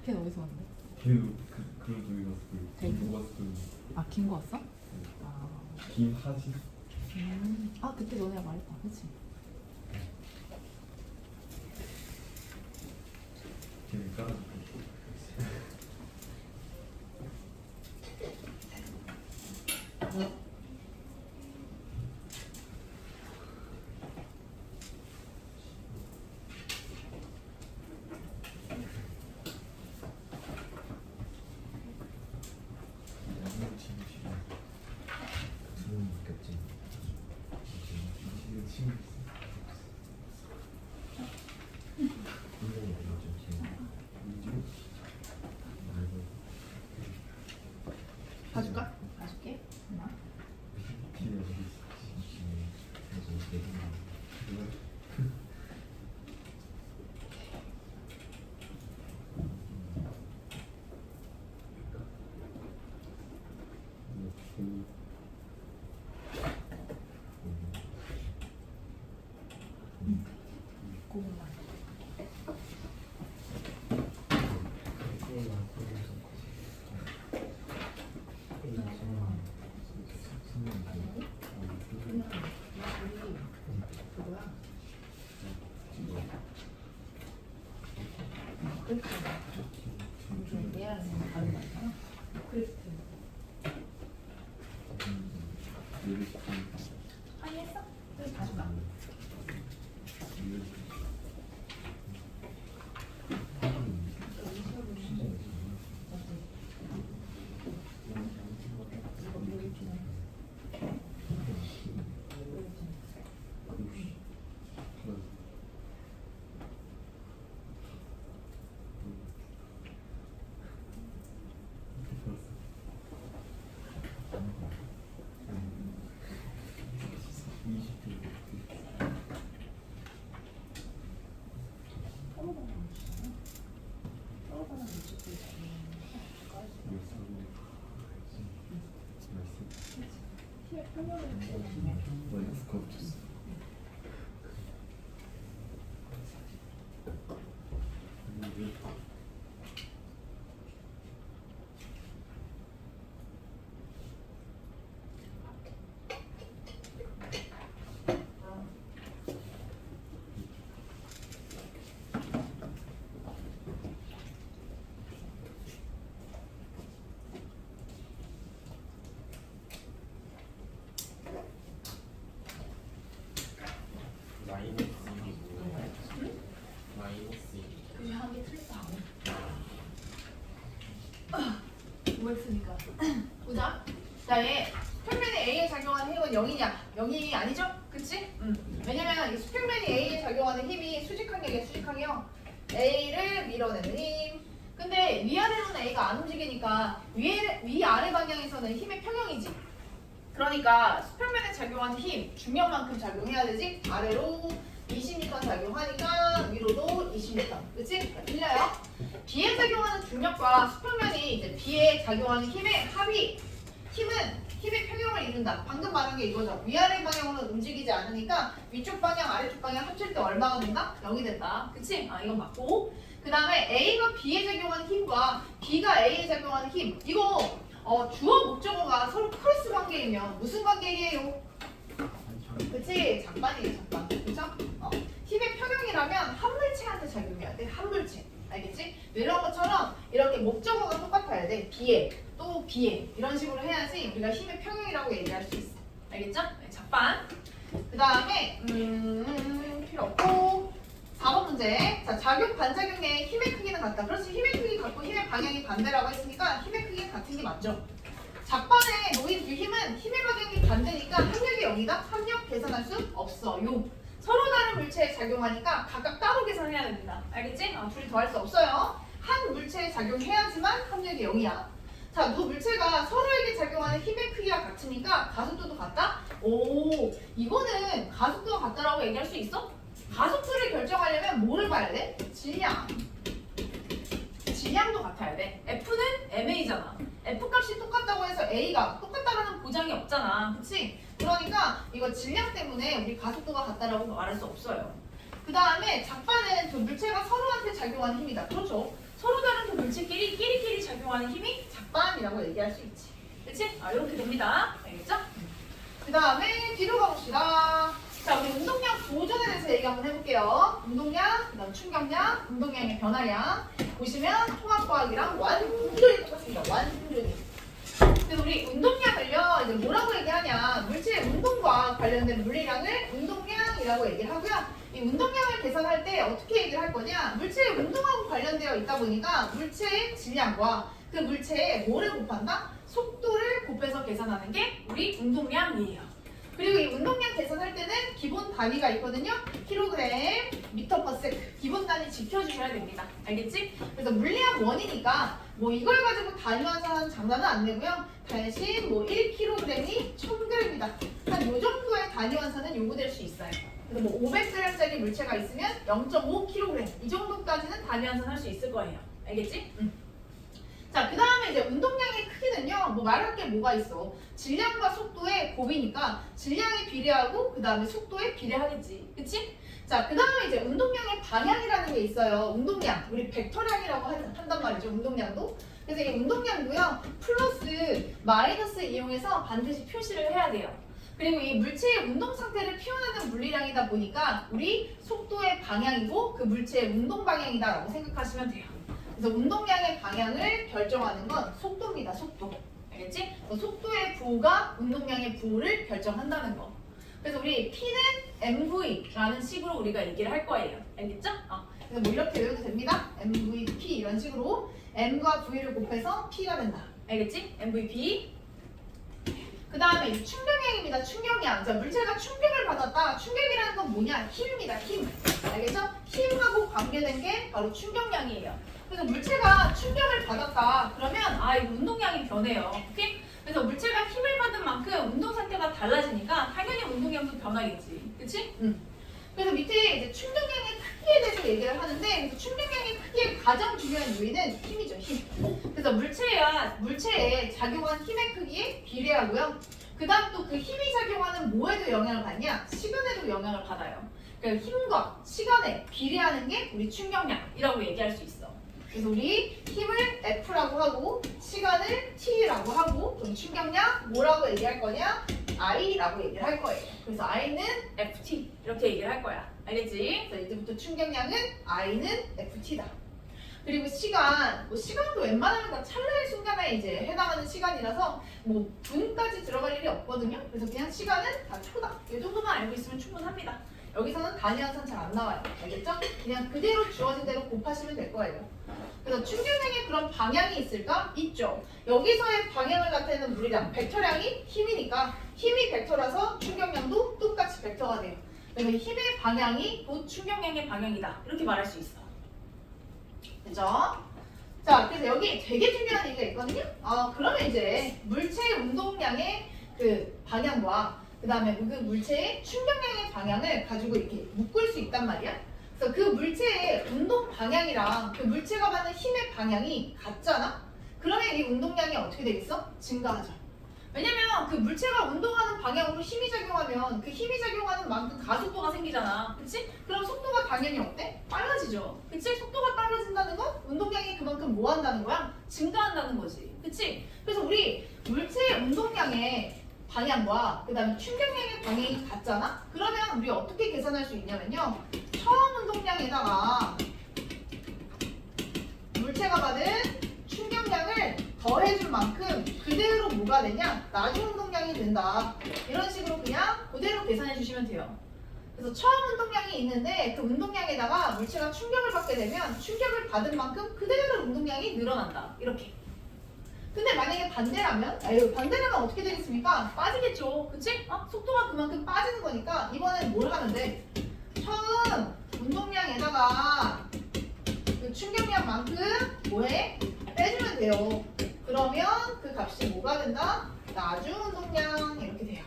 걔는 어디서 왔는데? 걔도 그런 쪽에 갔어요. 대구? 김 갔어요. 아, 김거 왔어? 아, 김하진? 아 그때 너네가 말했다, 그치? 걔는 까다롭고 너무 재밌어. 들은 느꼈지. 지금 친구 있어. 분명히 들었죠. 민지로? 말고 봐줄까? 봐줄게. 하나. 걔네 어디 있어? 그래서 내리는 누가? 괜히 고구마. 그거야. 그렇게. 요즘 얘랑 다른 거 아니야? 그랬을 때. 요리 시키는 아니 했어? 그래서 봐줄까? 마이너스 1이 뭐예요? 마이너스 1. 그게 한개 틀렸다. 뭐 했으니까. 보자. 자, 얘 수평면이 A에 작용하는 힘은 0이냐? 0이 아니죠? 그치? 왜냐면 이 수평면이 A에 작용하는 힘이 수직항이에요, 수직항이요. A를 밀어내는 힘. 근데 위아래로는 A가 안 움직이니까 위아래 방향에서는 힘의 평형이지. 그러니까 수평면에 작용하는 힘, 중력만큼 작용해야 되지? 아래로 20m 작용하니까 위로도 20m. 그치? 틀려요. B에 작용하는 중력과 수평면이 이제 B에 작용하는 힘의 합이, 힘의 평형을 이룬다. 방금 말한 게 이거죠. 위아래 방향으로는 움직이지 않으니까 위쪽 방향, 아래쪽 방향 합칠 때 얼마가 된다? 0이 된다. 그치? 아, 이건 맞고. 그 다음에 A가 B에 작용하는 힘과 B가 A에 작용하는 힘. 이거 주어 목적어가 서로 크로스 관계이면 무슨 관계예요? 그치? 작반이에요, 작반. 그쵸? 힘의 평형이라면 한 물체한테 작용해야 돼. 한 물체. 알겠지? 이런 것처럼 이렇게 목적어가 똑같아야 돼. 비해 또 비해 이런 식으로 해야지 우리가 힘의 평형이라고 얘기할 수 있어. 알겠죠? 네, 작반. 그 다음에 필요 없고 4번 문제. 자, 작용 반작용의 힘의 크기는 같다. 그렇지, 힘의 크기 같고 힘의 방향이 반대라고 했으니까 힘의 크기는 같은 게 맞죠. 작반에 놓인 그 힘은 힘의 방향이 반대니까 합력이 0이다. 합력 계산할 수 없어요. 서로 다른 물체에 작용하니까 각각 따로 계산해야 됩니다. 알겠지? 둘이 더할 수 없어요. 한 물체에 작용해야지만 합력이 0이야. 자, 두 물체가 서로에게 작용하는 힘의 크기가 같으니까 가속도도 같다? 오, 이거는 가속도가 같다라고 얘기할 수 있어? 가속도를 결정하려면 뭐를 봐야 돼? 질량. 질량도 같아야 돼. F는 ma잖아. F 값이 똑같다고 해서 A가 똑같다라는 보장이 없잖아. 그치? 그러니까 이거 질량 때문에 우리 가속도가 같다라고 말할 수 없어요. 그 다음에 작반은 두 물체가 서로한테 작용하는 힘이다. 그렇죠? 서로 다른 두 물체끼리 끼리끼리 작용하는 힘이 작반이라고 얘기할 수 있지. 그치? 이렇게 됩니다. 알겠죠? 그 다음에 뒤로 가봅시다. 자, 우리 운동량 보존에 대해서 얘기 한번 해볼게요. 운동량, 그 다음 충격량, 운동량의 변화량. 보시면 통합과학이랑 완전히 똑같습니다. 완전히. 그래서 우리 운동량을요, 이제 뭐라고 얘기하냐. 물체의 운동과 관련된 물리량을 운동량이라고 얘기를 하고요. 이 운동량을 계산할 때 어떻게 얘기를 할 거냐. 물체의 운동하고 관련되어 있다 보니까 물체의 질량과 그 물체의 뭐를 곱한다? 속도를 곱해서 계산하는 게 우리 운동량이에요. 그리고 이 운동량 계산할 때는 기본 단위가 있거든요. 킬로그램, 미터 퍼 세크 기본 단위 지켜주셔야 됩니다. 알겠지? 그래서 물리학 원이니까 뭐 이걸 가지고 단위 환산하는 장난은 안 내고요. 대신 뭐 1kg이 1000g이다. 한 요 정도의 단위 환산은 요구될 수 있어요. 그래서 뭐 500g짜리 물체가 있으면 0.5kg 이 정도까지는 단위 환산할 수 있을 거예요. 알겠지? 자, 그 다음에 이제 운동량의 크기는요, 뭐 말할 게 뭐가 있어. 질량과 속도의 곱이니까 질량에 비례하고 그 다음에 속도에 비례하겠지. 그치? 자, 그 다음에 이제 운동량의 방향이라는 게 있어요. 운동량. 우리 벡터량이라고 한단 말이죠. 운동량도. 그래서 이 운동량도요, 플러스, 마이너스 이용해서 반드시 표시를 해야 돼요. 그리고 이 물체의 운동 상태를 표현하는 물리량이다 보니까 우리 속도의 방향이고 그 물체의 운동 방향이다라고 생각하시면 돼요. 그래서 운동량의 방향을 결정하는 건 속도입니다. 속도. 알겠지? 속도의 부호가 운동량의 부호를 결정한다는 거. 그래서 우리 P는 MV라는 식으로 우리가 얘기를 할 거예요. 알겠죠? 그래서 뭐 이렇게 외워도 됩니다. MVP 이런 식으로 M과 V를 곱해서 P가 된다. 알겠지? MVP. 그 다음에 충격량입니다. 충격량. 자, 물체가 충격을 받았다. 충격이라는 건 뭐냐? 힘입니다. 힘. 알겠죠? 힘하고 관계된 게 바로 충격량이에요. 그래서 물체가 충격을 받았다. 그러면 이 운동량이 변해요. 오케이? 그래서 물체가 힘을 받은 만큼 운동 상태가 달라지니까 당연히 운동량도 변하겠지. 그치? 그래서 밑에 이제 충격량의 크기에 대해서 얘기를 하는데 그래서 충격량의 크기의 가장 중요한 요인은 힘이죠. 힘. 그래서 물체에 작용한 힘의 크기에 비례하고요. 그 다음 또 그 힘이 작용하는 뭐에도 영향을 받냐? 시간에도 영향을 받아요. 그러니까 힘과 시간에 비례하는 게 우리 충격량이라고 얘기할 수 있어. 그래서 우리 힘을 F라고 하고 시간을 T라고 하고 그럼 충격량 뭐라고 얘기할 거냐? I라고 얘기를 할 거예요. 그래서 I는 FT 이렇게 얘기를 할 거야. 알겠지? 그래서 이제부터 충격량은 I는 FT다. 그리고 시간, 뭐 시간도 웬만하면 다 찰나의 순간에 이제 해당하는 시간이라서 뭐 분까지 들어갈 일이 없거든요. 그래서 그냥 시간은 다 초다. 이 정도만 알고 있으면 충분합니다. 여기서는 단위 환산 잘 안 나와요. 알겠죠? 그냥 그대로 주어진 대로 곱하시면 될 거예요. 그래서 충격량에 그런 방향이 있을까? 있죠. 여기서의 방향을 나타내는 물리량, 벡터량이 힘이니까 힘이 벡터라서 충격량도 똑같이 벡터가 돼요. 그래서 힘의 방향이 곧 충격량의 방향이다. 이렇게 말할 수 있어. 그죠? 자, 그래서 여기 되게 중요한 얘기가 있거든요. 그러면 이제 물체의 운동량의 그 방향과 그 다음에 그 물체의 충격량의 방향을 가지고 이렇게 묶을 수 있단 말이야. 그래서 그 물체의 운동 방향이랑 그 물체가 받는 힘의 방향이 같잖아? 그러면 이 운동량이 어떻게 되겠어? 증가하죠. 왜냐면 그 물체가 운동하는 방향으로 힘이 작용하면 그 힘이 작용하는 만큼 가속도가 생기잖아. 그치? 그럼 속도가 당연히 어때? 빨라지죠. 그치? 속도가 빨라진다는 건 운동량이 그만큼 뭐 한다는 거야? 증가한다는 거지. 그치? 그래서 우리 물체의 운동량의 방향과 그 다음에 충격량의 방향이 같잖아? 그러면 우리 어떻게 계산할 수 있냐면요. 처음 운동량에다가 물체가 받은 충격량을 더해준 만큼 그대로 뭐가 되냐? 나중 운동량이 된다. 이런 식으로 그냥 그대로 계산해 주시면 돼요. 그래서 처음 운동량이 있는데 그 운동량에다가 물체가 충격을 받게 되면 충격을 받은 만큼 그대로 운동량이 늘어난다. 이렇게. 근데 만약에 반대라면 어떻게 되겠습니까? 빠지겠죠. 그치? 속도가 그만큼 빠지는 거니까 이번엔 뭘 하면 돼? 처음 운동량에다가 그 충격량만큼 뭐해? 빼주면 돼요. 그러면 그 값이 뭐가 된다? 나중 운동량 이렇게 돼요.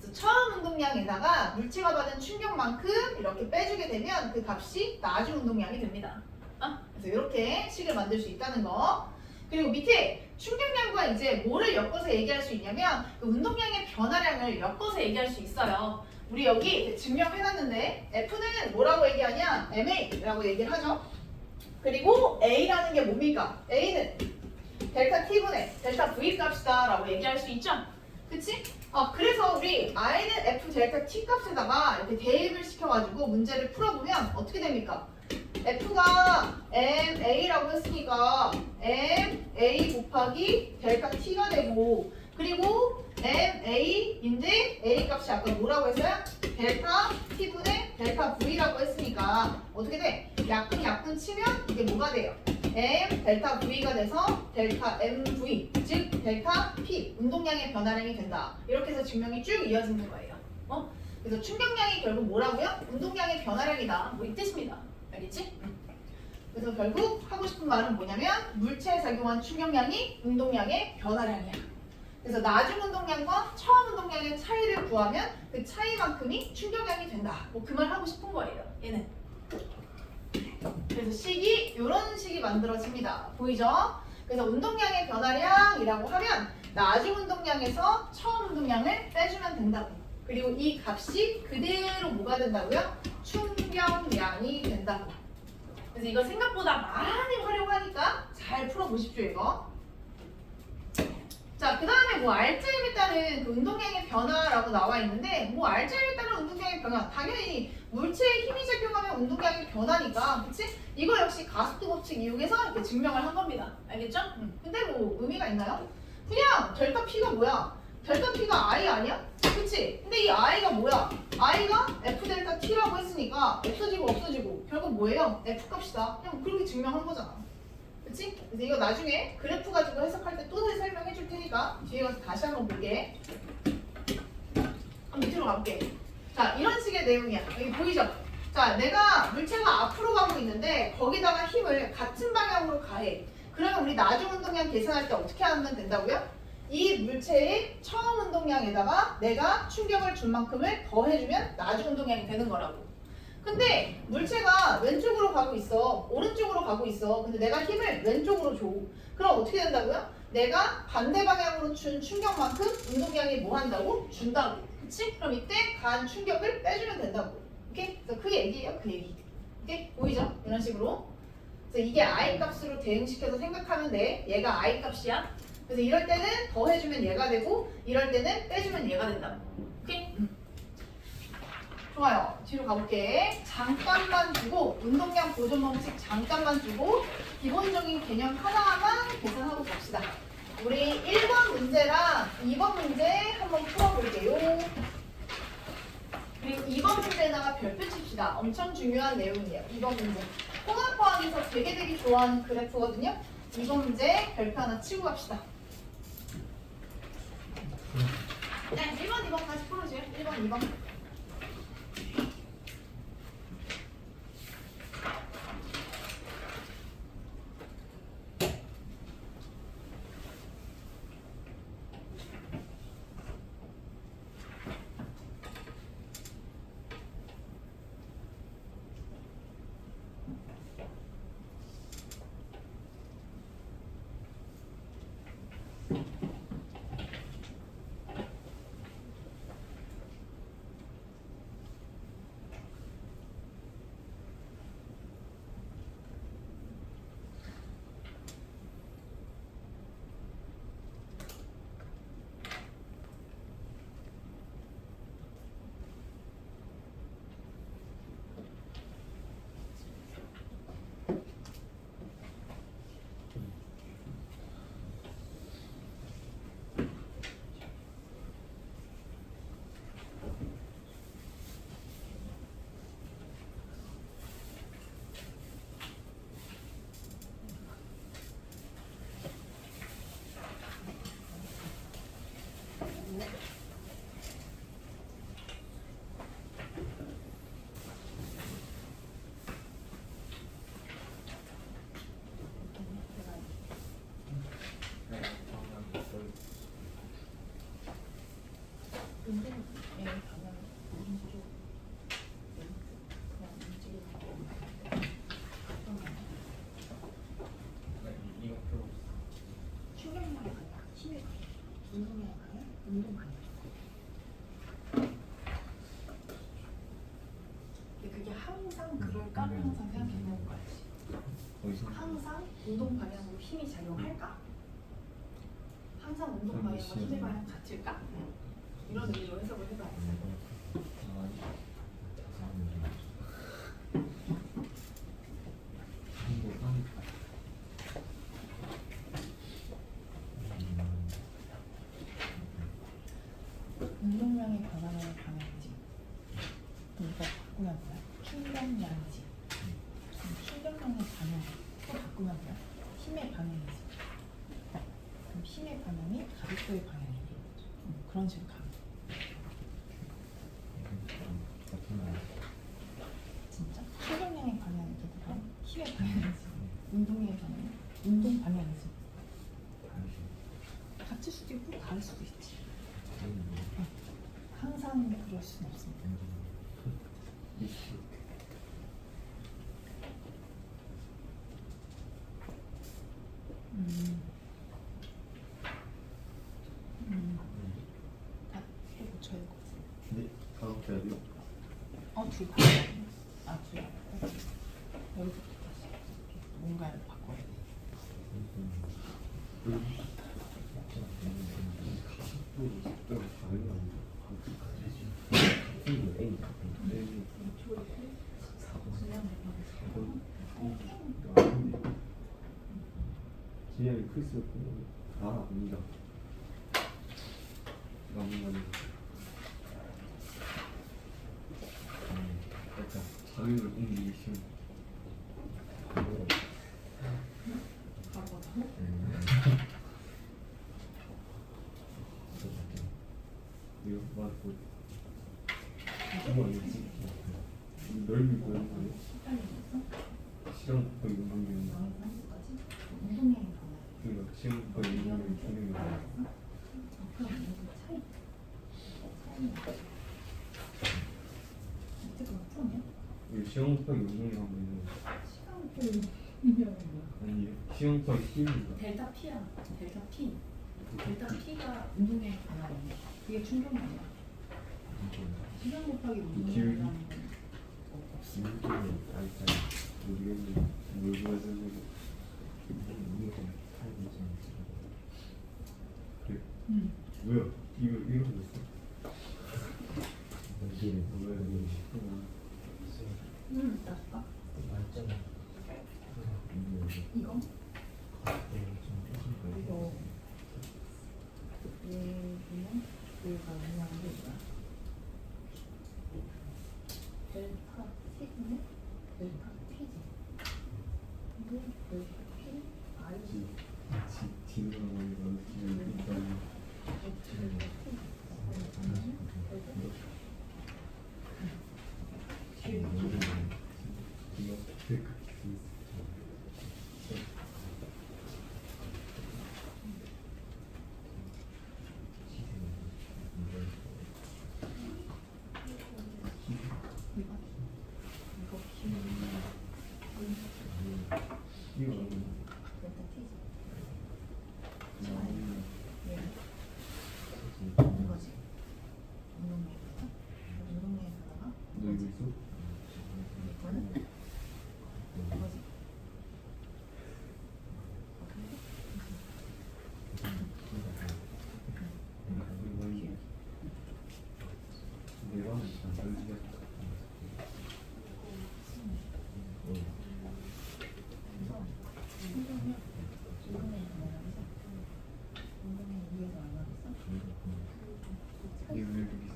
그래서 처음 운동량에다가 물체가 받은 충격만큼 이렇게 빼주게 되면 그 값이 나중 운동량이 됩니다. 그래서 이렇게 식을 만들 수 있다는 거. 그리고 밑에 충격량과 이제 뭐를 엮어서 얘기할 수 있냐면 그 운동량의 변화량을 엮어서 얘기할 수 있어요. 우리 여기 증명해놨는데 F는 뭐라고 얘기하냐? MA라고 얘기를 하죠. 그리고 A라는 게 뭡니까? A는 델타 T분의 델타 V 값이다 라고 얘기할 수 있죠? 그치? 그래서 우리 I는 F 델타 T 값에다가 이렇게 대입을 시켜가지고 문제를 풀어보면 어떻게 됩니까? F가 MA라고 했으니까 MA 곱하기 델타 T가 되고 그리고 MA인데 A 값이 아까 뭐라고 했어요? 델타 T분의 델타 V라고 했으니까 어떻게 돼? 약분 치면 이게 뭐가 돼요? M 델타 V가 돼서 델타 MV 즉 델타 P 운동량의 변화량이 된다. 이렇게 해서 증명이 쭉 이어지는 거예요. 그래서 충격량이 결국 뭐라고요? 운동량의 변화량이다. 뭐 이 뜻입니다. 알겠지? 그래서 결국 하고 싶은 말은 뭐냐면 물체에 작용한 충격량이 운동량의 변화량이야. 그래서 나중 운동량과 처음 운동량의 차이를 구하면 그 차이만큼이 충격량이 된다. 뭐 그 말 하고 싶은 거예요. 얘는. 그래서 식이 이런 식이 만들어집니다. 보이죠? 그래서 운동량의 변화량이라고 하면 나중 운동량에서 처음 운동량을 빼주면 된다고. 그리고 이 값이 그대로 뭐가 된다고요? 충격량이 된다고. 그래서 이거 생각보다 많이 활용하니까 잘 풀어보십시오 이거. 자, 그 다음에 뭐 R자임에 따른 그 운동량의 변화라고 나와 있는데 뭐 R자임에 따른 운동량의 변화 당연히 물체에 힘이 작용하면 운동량의 변화니까 그치? 이거 역시 가속도 법칙 이용해서 이렇게 증명을 한 겁니다. 알겠죠? 근데 뭐 의미가 있나요? 그냥 델타 P가 뭐야? 델타 P가 I 아니야? 그치? 근데 이 I가 뭐야? I가 F 델타 T라고 했으니까 없어지고 결국 뭐예요? F 값이다. 그냥 그렇게 증명한 거잖아. 그치? 그래서 이거 나중에 그래프 가지고 해석할 때 또 설명해 줄 테니까 뒤에 가서 다시 한번 볼게. 한번 밑으로 가볼게. 자, 이런 식의 내용이야. 여기 보이죠? 자, 내가 물체가 앞으로 가고 있는데 거기다가 힘을 같은 방향으로 가해. 그러면 우리 나중 운동량 계산할 때 어떻게 하면 된다고요? 이 물체의 처음 운동량에다가 내가 충격을 준 만큼을 더해주면 나중 운동량이 되는 거라고. 근데 물체가 왼쪽으로 가고 있어. 오른쪽으로 가고 있어. 근데 내가 힘을 왼쪽으로 줘. 그럼 어떻게 된다고요? 내가 반대 방향으로 준 충격만큼 운동량이 뭐 한다고? 준다고. 그치? 그럼 이때 간 충격을 빼주면 된다고. 오케이? 그래서 그 얘기예요. 그 얘기. 오케이? 보이죠? 이런 식으로. 그래서 이게 I 값으로 대응시켜서 생각하면 돼. 얘가 I 값이야. 그래서 이럴 때는 더해주면 얘가 되고 이럴 때는 빼주면 얘가 된다고. 오케이? 좋아요. 뒤로 가볼게. 잠깐만 두고 운동량 보존 법칙 잠깐만 두고 기본적인 개념 하나만 계산하고 봅시다. 우리 1번 문제랑 2번 문제 한번 풀어볼게요. 그리고 2번 문제에다가 별표 칩시다. 엄청 중요한 내용이에요. 2번 문제. 통합과학에서 되게 좋아하는 그래프거든요. 2번 문제 별표 하나 치고 갑시다. 네, 1번, 2번 다시 풀어주세요. 1번, 2번. 운동의 방향 오른쪽 그냥 움직이는 거. 이거 표 충격량의 방향, 힘의 방향, 운동의 방향, 운동 방향. 근데 그게 항상 그럴까를 항상 생각해보는 거 알지? 거기서 항상 운동 방향으로 힘이 작용할까? 항상 운동 방향과 힘의 방향 같을까? 이런 의미로 해석을 해봐야겠어요. 운동량의 변화량의 방향이지. 그럼 이거 바꾸면 뭐야? 충격량이지. 그럼 충격량의 방향 또 바꾸면 뭐야? 힘의 방향이지. 그럼 힘의 방향이 가속도의 방향이지. 그런 식으로 가면 진짜 충격량의 방향이 그럼 힘의 방향이지. 운동의 방향, 운동 방향이지. 같을 수도 있고 다를 수도 있지. 항상 그럴 수는 없습니다. 다 또 고쳐야 될 것 같아. 근데 다음 주 해야 돼요? 둘 바꿔야 돼. 둘 바꿔. 여기서부터 다시 뭔가를 바꿔야 돼. 속도가 다른 거 아니야? 진영이 크리스가 끝나면 아닙니다. 맞는 거는 약간 자극을 옮기기 쉬운. 이거 맞고 이거 아니지? 넓이 보는 거예요? 시간 거의 운동이 운동량의 방향. 그러니까 시간 거의 운동이 중요한 거. 그럼 차이. 이때가 풀었냐? 이거 시간 곱하기 운동이 하면 시간표 의미하는 거야. 아니 시간 곱하기 힘입니다. 델타 P야. 델타 P. 델타 P가 운동량의 방향이야. 그게 충격량이야. 시간 곱하기 운동량이라는 건 없어. 운동이 알까 모르겠는데 뭘 보여주는 거. 그래? 뭐야? 이거 됐어? 나올까? 맞잖아. 이거? 이거 얘는 얘가 의미하는 게 뭐야? 델타 T네? 델타 P지. 이게 델타 P I지. 지는 거는 지금 일단 이거 데크 이거 델타 T지. 나오는 이거지. 운동량의 변화. 운동량의 변화가 너 이거 있어? 이거는 이거지. 내가 안 들리게 운동량 운동량의 변화라서 운동량 위에서 얼마겠어? 이게 왜 이렇게 비싸?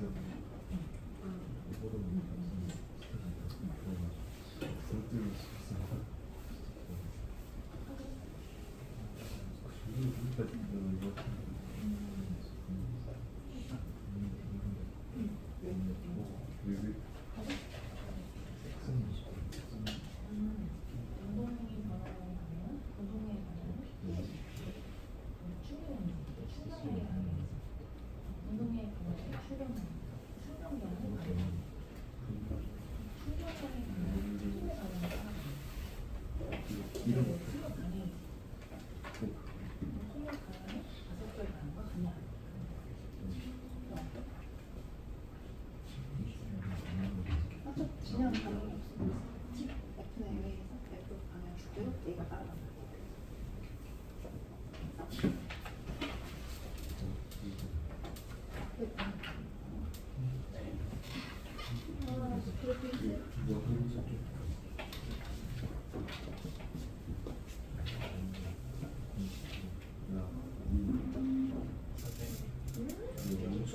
손들을 수 있어. 여기까지 이거 왜 운동량이 변화하는 방향은 운동량의 방향은 충격량, 충격량의 방향이지. 운동량의 방향은 충격량.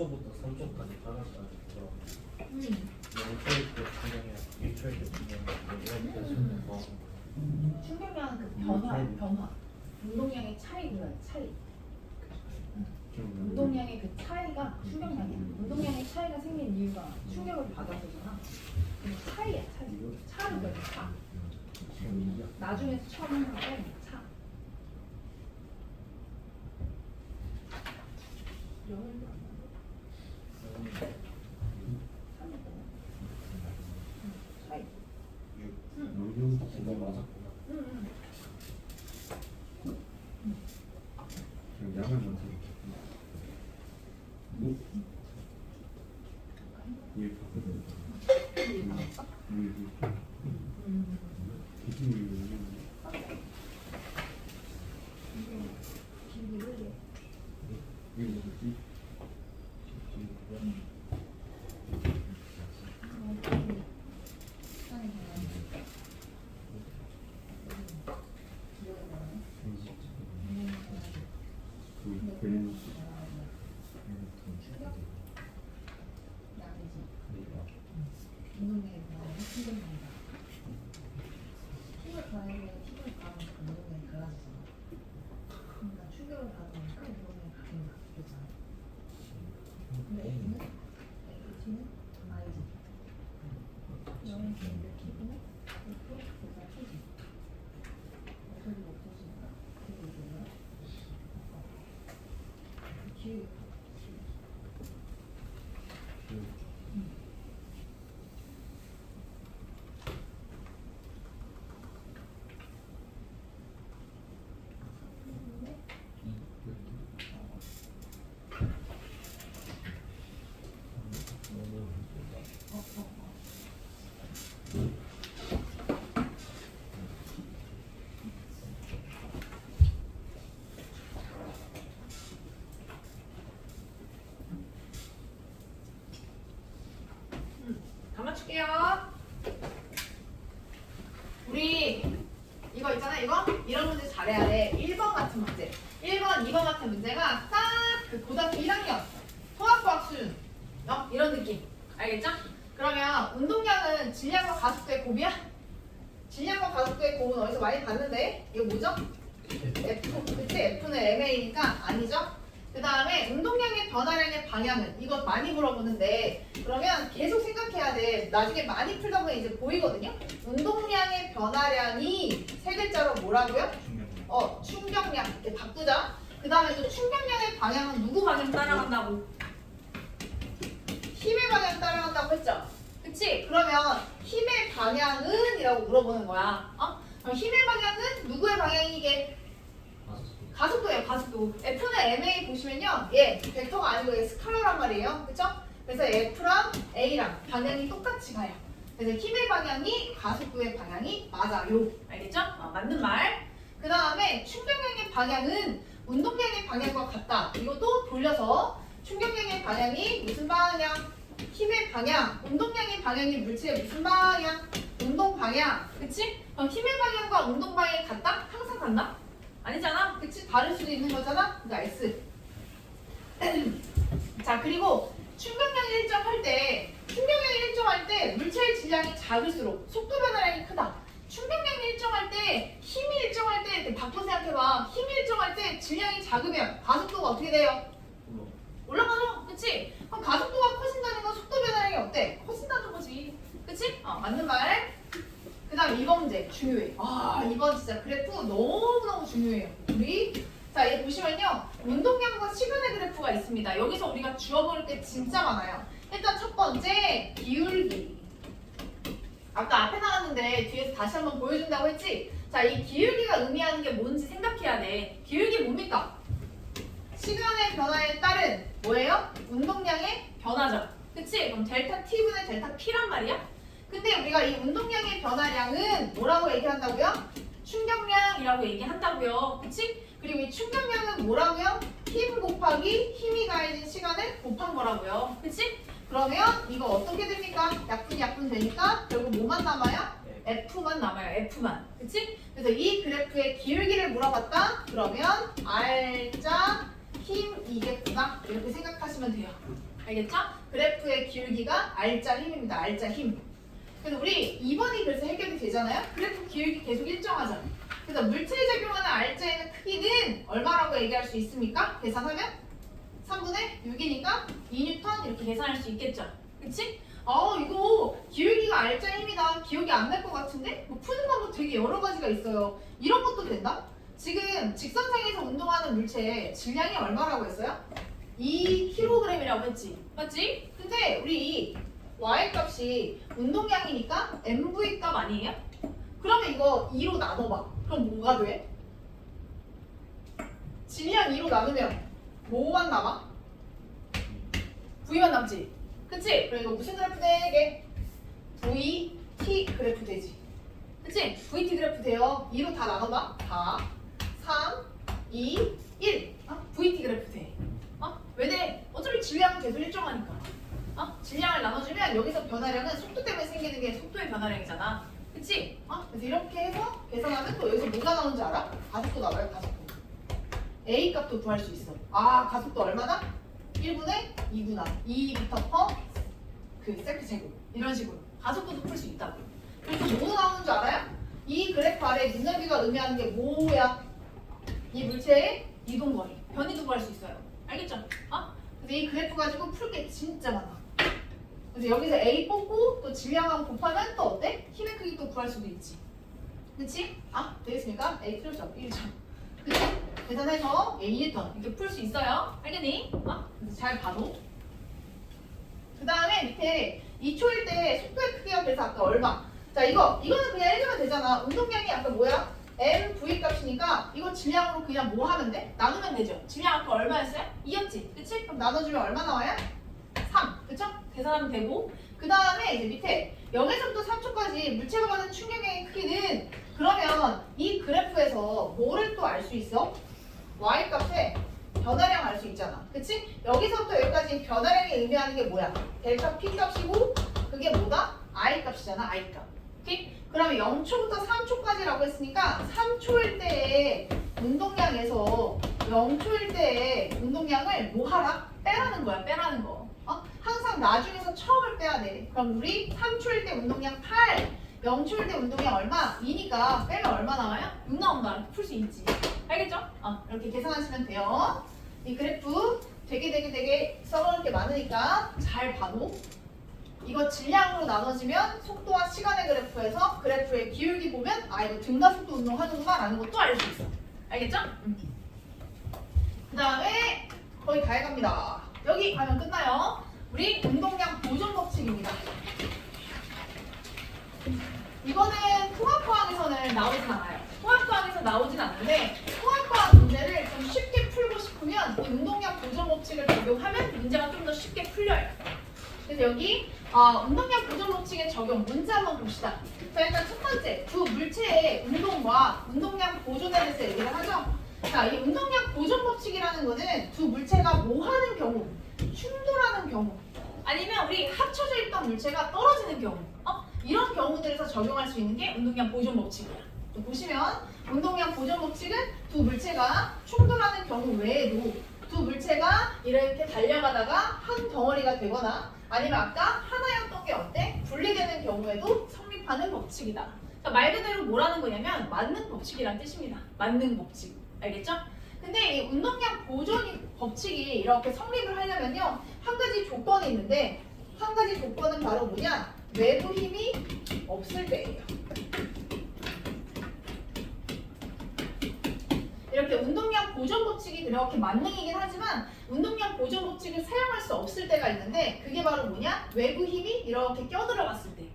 5초부터 3초까지 따라서 돌아가. 음. 0초일 때 중량이야, 1초일 때 중량이야, 이렇게 해서 충격량은 그 변화. 운동량의 차이고요, 차이. 운동량의 그 차이가 충격량이야. 운동량의 차이가 생긴 이유가 충격을 받아서잖아. 그 차이야, 차이. 차를 별로 차. 나중에 처음 하는 건 차. 열도 안 나고. 차이. 노동 기간 맞아. 그냥 양을 먼저. 일 힘을 가해야 힘을 가하면 운동량이 달라지잖아. 그러니까 충격을 받으니까 운동량이 바뀐다. 그렇잖아. 근데 A는 I지. 여행 B는 P는 F, 그다음 P지. 소리가 없어지니까 그게 이거야. 기회. 다 맞출게요. 우리 이거 있잖아, 이거? 이런 문제 잘해야 돼. 1번 같은 문제. 1번, 2번 같은 문제가 딱 그 고등학교 1학년 통합과학 수준. 이런 느낌. 알겠죠? 그러면 운동량은 질량과 가속도의 곱이야? 질량과 가속도의 곱은 어디서 많이 봤는데? 이거 뭐죠? F, 그치? F는 MA니까 아니죠? 그 다음에 운동량의 변화량의 방향은 이거 많이 물어보는데 그러면 계속 생각해야 돼. 나중에 많이 풀다 보면 이제 보이거든요. 운동량의 변화량이 세 글자로 뭐라고요? 충격량. 이렇게 바꾸자. 그 다음에 또 충격량의 방향은 누구 방향 따라간다고? 힘의 방향 따라간다고 했죠? 그치? 그러면 힘의 방향은? 이라고 물어보는 거야. 그럼 힘의 방향은 누구의 방향이게? 가속도예요, 가속도. F는 MA 보시면요. 얘 벡터가 아니고 얘 스칼라란 말이에요. 그쵸? 그래서 F랑 A랑 방향이 똑같이 가요. 그래서 힘의 방향이 가속도의 방향이 맞아요. 알겠죠? 맞는 말. 그 다음에 충격량의 방향은 운동량의 방향과 같다. 이것도 돌려서 충격량의 방향이 무슨 방향? 힘의 방향. 운동량의 방향이 물질의 무슨 방향? 운동 방향. 그치? 그럼 힘의 방향과 운동 방향이 같다? 항상 같나? 아니잖아? 그치? 다를 수도 있는 거잖아? 그러니까 S. 자, 그리고 충격량이 일정할 때 물체의 질량이 작을수록 속도 변화량이 크다. 충격량이 일정할 때, 힘이 일정할 때, 이렇게 바꿔 생각해봐. 힘이 일정할 때 질량이 작으면 가속도가 어떻게 돼요? 올라가죠? 그치? 그럼 가속도가 커진다는 건 속도 변화량이 어때? 커진다는 거지. 그치? 맞는 말. 그 다음 2번 문제 중요해. 2번 진짜 그래프 너무너무 중요해요. 우리 자, 얘 보시면요. 운동량과 시간의 그래프가 있습니다. 여기서 우리가 주워볼 게 진짜 많아요. 일단 첫 번째 기울기. 아까 앞에 나왔는데 뒤에서 다시 한번 보여준다고 했지? 자, 이 기울기가 의미하는 게 뭔지 생각해야 돼. 기울기 뭡니까? 시간의 변화에 따른 뭐예요? 운동량의 변화죠. 그치? 그럼 델타 T분의 델타 P란 말이야? 근데 우리가 이 운동량의 변화량은 뭐라고 얘기한다고요? 충격량이라고 얘기한다고요. 그치? 그리고 이 충격량은 뭐라고요? 힘 곱하기 힘이 가해진 시간을 곱한 거라고요. 그치? 그러면 이거 어떻게 됩니까? 약분 되니까 결국 뭐만 남아요? F만 남아요. F만. 그치? 그래서 이 그래프의 기울기를 물어봤다? 그러면 R자 힘이겠구나. 이렇게 생각하시면 돼요. 알겠죠? 그래프의 기울기가 R자 힘입니다. R자 힘. 그래서 우리 2번이 그래서 해결이 되잖아요. 그래프 기울기 계속 일정하잖아. 그래서 물체에 작용하는 R자의 크기는 얼마라고 얘기할 수 있습니까? 계산하면 3분의 6이니까 2뉴턴 이렇게 계산할 수 있겠죠. 그치? 이거 기울기가 R자 힘이다. 기억이 안 날 것 같은데? 뭐 푸는 방법 되게 여러 가지가 있어요. 이런 것도 된다? 지금 직선상에서 운동하는 물체의 질량이 얼마라고 했어요? 2kg이라고 했지. 맞지? 근데 우리 Y값이 운동량이니까 MV 값 아니에요? 그러면 이거 2로 나눠봐. 그럼 뭐가 돼? 질량 2로 나누면 뭐만 남아? V만 남지? 그치? 그럼 이거 무슨 그래프 돼? 이게 VT 그래프 되지. 그치? VT 그래프 돼요. 2로 다 나눠봐. 4, 3, 2, 1. VT 그래프 돼. 왜 돼? 어차피 질량은 계속 일정하니까. 질량을 나눠주면 여기서 변화량은 속도 때문에 생기는 게 속도의 변화량이잖아. 그치? 그래서 이렇게 해서 계산하면 또 여기서 뭐가 나오는지 알아? 가속도 나와요, 가속도. A 값도 구할 수 있어. 가속도 얼마나? 1분의 2구나. 2부터 퍼 그 세크 제곱. 이런 식으로. 가속도도 풀 수 있다고. 그래서 뭐 나오는 줄 알아요? 이 그래프 아래 눈여기가 의미하는 게 뭐야? 이 물체의 이동거리. 변이도 구할 수 있어요. 알겠죠? 그래서 이 그래프 가지고 풀 게 진짜 많아. 그래서 여기서 A 뽑고 또 질량하고 곱하면 또 어때? 힘의 크기 또 구할 수도 있지. 그치? 되겠습니까? A 필요 없죠. 1점. 그치? 계산해서 A 1턴 이렇게 풀 수 있어요. 알겠니? 그래서 잘 봐도. 그 다음에 밑에 2초일 때 속도의 크기가 그래서 아까 얼마? 자 이거는 그냥 해주면 되잖아. 운동량이 아까 뭐야? MV 값이니까 이거 질량으로 그냥 뭐 하면 돼? 나누면 되죠. 질량 아까 얼마였어요? 2였지? 그치? 그럼 나눠주면 얼마 나와요? 3. 그쵸? 계산하면 되고 그 다음에 이제 밑에 0에서부터 3초까지 물체가 받는 충격의 크기는 그러면 이 그래프에서 뭐를 또 알 수 있어? Y값에 변화량 알 수 있잖아. 그치? 여기서부터 여기까지 변화량이 의미하는 게 뭐야? 델타 P 값이고 그게 뭐다? I 값이잖아. I 값. 오케이? 그러면 0초부터 3초까지라고 했으니까 3초일 때의 운동량에서 0초일 때의 운동량을 뭐 하라? 빼라는 거야. 빼라는 거. 항상 나중에서 처음을 빼야 돼. 그럼 우리 3초일 때 운동량 8, 0초일 때 운동량 얼마? 2니까 빼면 얼마 나와요? 6 나온다. 이렇게 풀 수 있지. 알겠죠? 이렇게 계산하시면 돼요. 이 그래프 되게 써먹을 게 많으니까 잘 봐도 이거 질량으로 나눠지면 속도와 시간의 그래프에서 그래프의 기울기 보면 이거 등가속도 운동하는구나 라는 것도 알 수 있어. 알겠죠? 그 다음에 거의 다 해갑니다. 여기 가면 끝나요. 우리 운동량 보존 법칙입니다. 이거는 통합과학에서는 나오진 않아요. 통합과학에서 나오진 않는데 통합과학 문제를 좀 쉽게 풀고 싶으면 이 운동량 보존 법칙을 적용하면 문제가 좀 더 쉽게 풀려요. 그래서 여기 운동량 보존 법칙의 적용 문제 한번 봅시다. 자, 일단 첫 번째 두 물체의 운동과 운동량 보존에 대해서 얘기를 하죠. 자, 이 운동량 보존 법칙이라는 거는 두 물체가 뭐 하는 경우, 충돌하는 경우, 아니면 우리 합쳐져 있던 물체가 떨어지는 경우, 이런 경우들에서 적용할 수 있는 게 운동량 보존 법칙이야. 또 보시면 운동량 보존 법칙은 두 물체가 충돌하는 경우 외에도 두 물체가 이렇게 달려가다가 한 덩어리가 되거나 아니면 아까 하나였던 게 어때? 분리되는 경우에도 성립하는 법칙이다. 그러니까 말 그대로 뭐라는 거냐면 맞는 법칙이란 뜻입니다. 맞는 법칙. 알겠죠? 근데 이 운동량 보존 법칙이 이렇게 성립을 하려면요 한 가지 조건이 있는데 한 가지 조건은 바로 뭐냐? 외부 힘이 없을 때예요. 이렇게 운동량 보존 법칙이 그렇게 만능이긴 하지만 운동량 보존 법칙을 사용할 수 없을 때가 있는데 그게 바로 뭐냐? 외부 힘이 이렇게 껴들어갔을 때.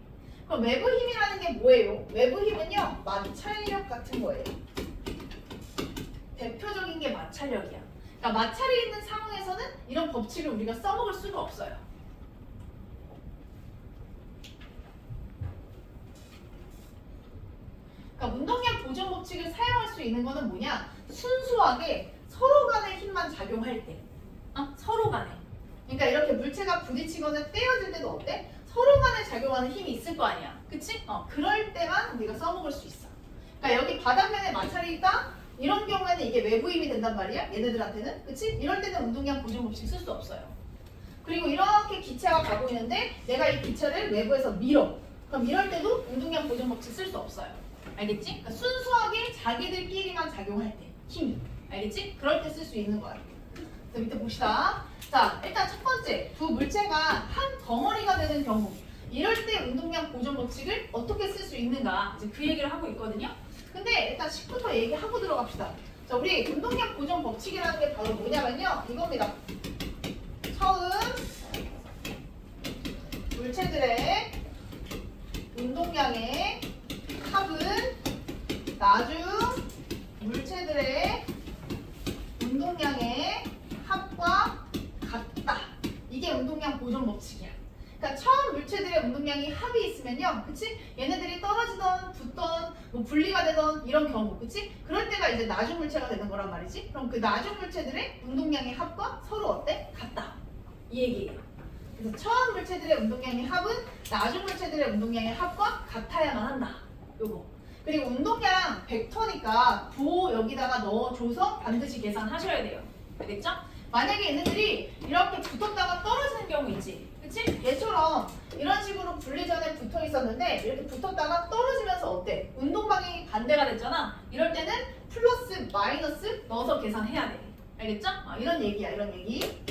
그럼 외부 힘이라는 게 뭐예요? 외부 힘은요 마찰력 같은 거예요. 대표적인 게 마찰력이야. 그러니까 마찰이 있는 상황에서는 이런 법칙을 우리가 써먹을 수가 없어요. 그러니까 운동량 보존 법칙을 사용할 수 있는 거는 뭐냐? 순수하게 서로 간의 힘만 작용할 때. 서로 간에. 그러니까 이렇게 물체가 부딪히거나 떼어질 때도 어때? 서로 간에 작용하는 힘이 있을 거 아니야. 그치? 그럴 때만 우리가 써먹을 수 있어. 그러니까 여기 바닥면에 마찰이 있다? 이런 경우에는 이게 외부 힘이 된단 말이야. 얘네들한테는. 그치? 이럴 때는 운동량 보존 법칙 쓸 수 없어요. 그리고 이렇게 기체가 가고 있는데 내가 이 기체를 외부에서 밀어. 그럼 이럴 때도 운동량 보존 법칙 쓸 수 없어요. 알겠지? 그러니까 순수하게 자기들끼리만 작용할 때 힘이. 알겠지? 그럴 때 쓸 수 있는 거야. 자, 밑에 봅시다. 자, 일단 첫 번째, 두 물체가 한 덩어리가 되는 경우 이럴 때 운동량 보존 법칙을 어떻게 쓸 수 있는가 이제 그 얘기를 하고 있거든요. 근데 일단 10부터 얘기하고 들어갑시다. 자, 우리 운동량 보존 법칙이라는 게 바로 뭐냐면요. 이겁니다. 처음 물체들의 운동량의 합은 나중 물체들의 운동량의 합과 같다. 이게 운동량 보존 법칙이야. 그러니까 처음 물체들의 운동량이 합이 있으면요, 그치? 얘네들이 떨어지던 붙던 뭐 분리가 되던 이런 경우, 그치? 그럴 때가 이제 나중 물체가 되는 거란 말이지. 그럼 그 나중 물체들의 운동량의 합과 서로 어때? 같다. 이 얘기예요. 그래서 처음 물체들의 운동량의 합은 나중 물체들의 운동량의 합과 같아야만 한다. 요거. 그리고 운동량 벡터니까 도 여기다가 넣어줘서 반드시 계산하셔야 돼요. 알겠죠? 만약에 얘네들이 이렇게 붙었다가 떨어지는 경우 있지. 그치? 얘처럼 이런 식으로 분리 전에 붙어 있었는데 이렇게 붙었다가 떨어지면서 어때? 운동 방향이 반대가 됐잖아. 이럴 때는 플러스 마이너스 넣어서 계산해야 돼. 알겠죠? 이런 얘기야. 이런 얘기.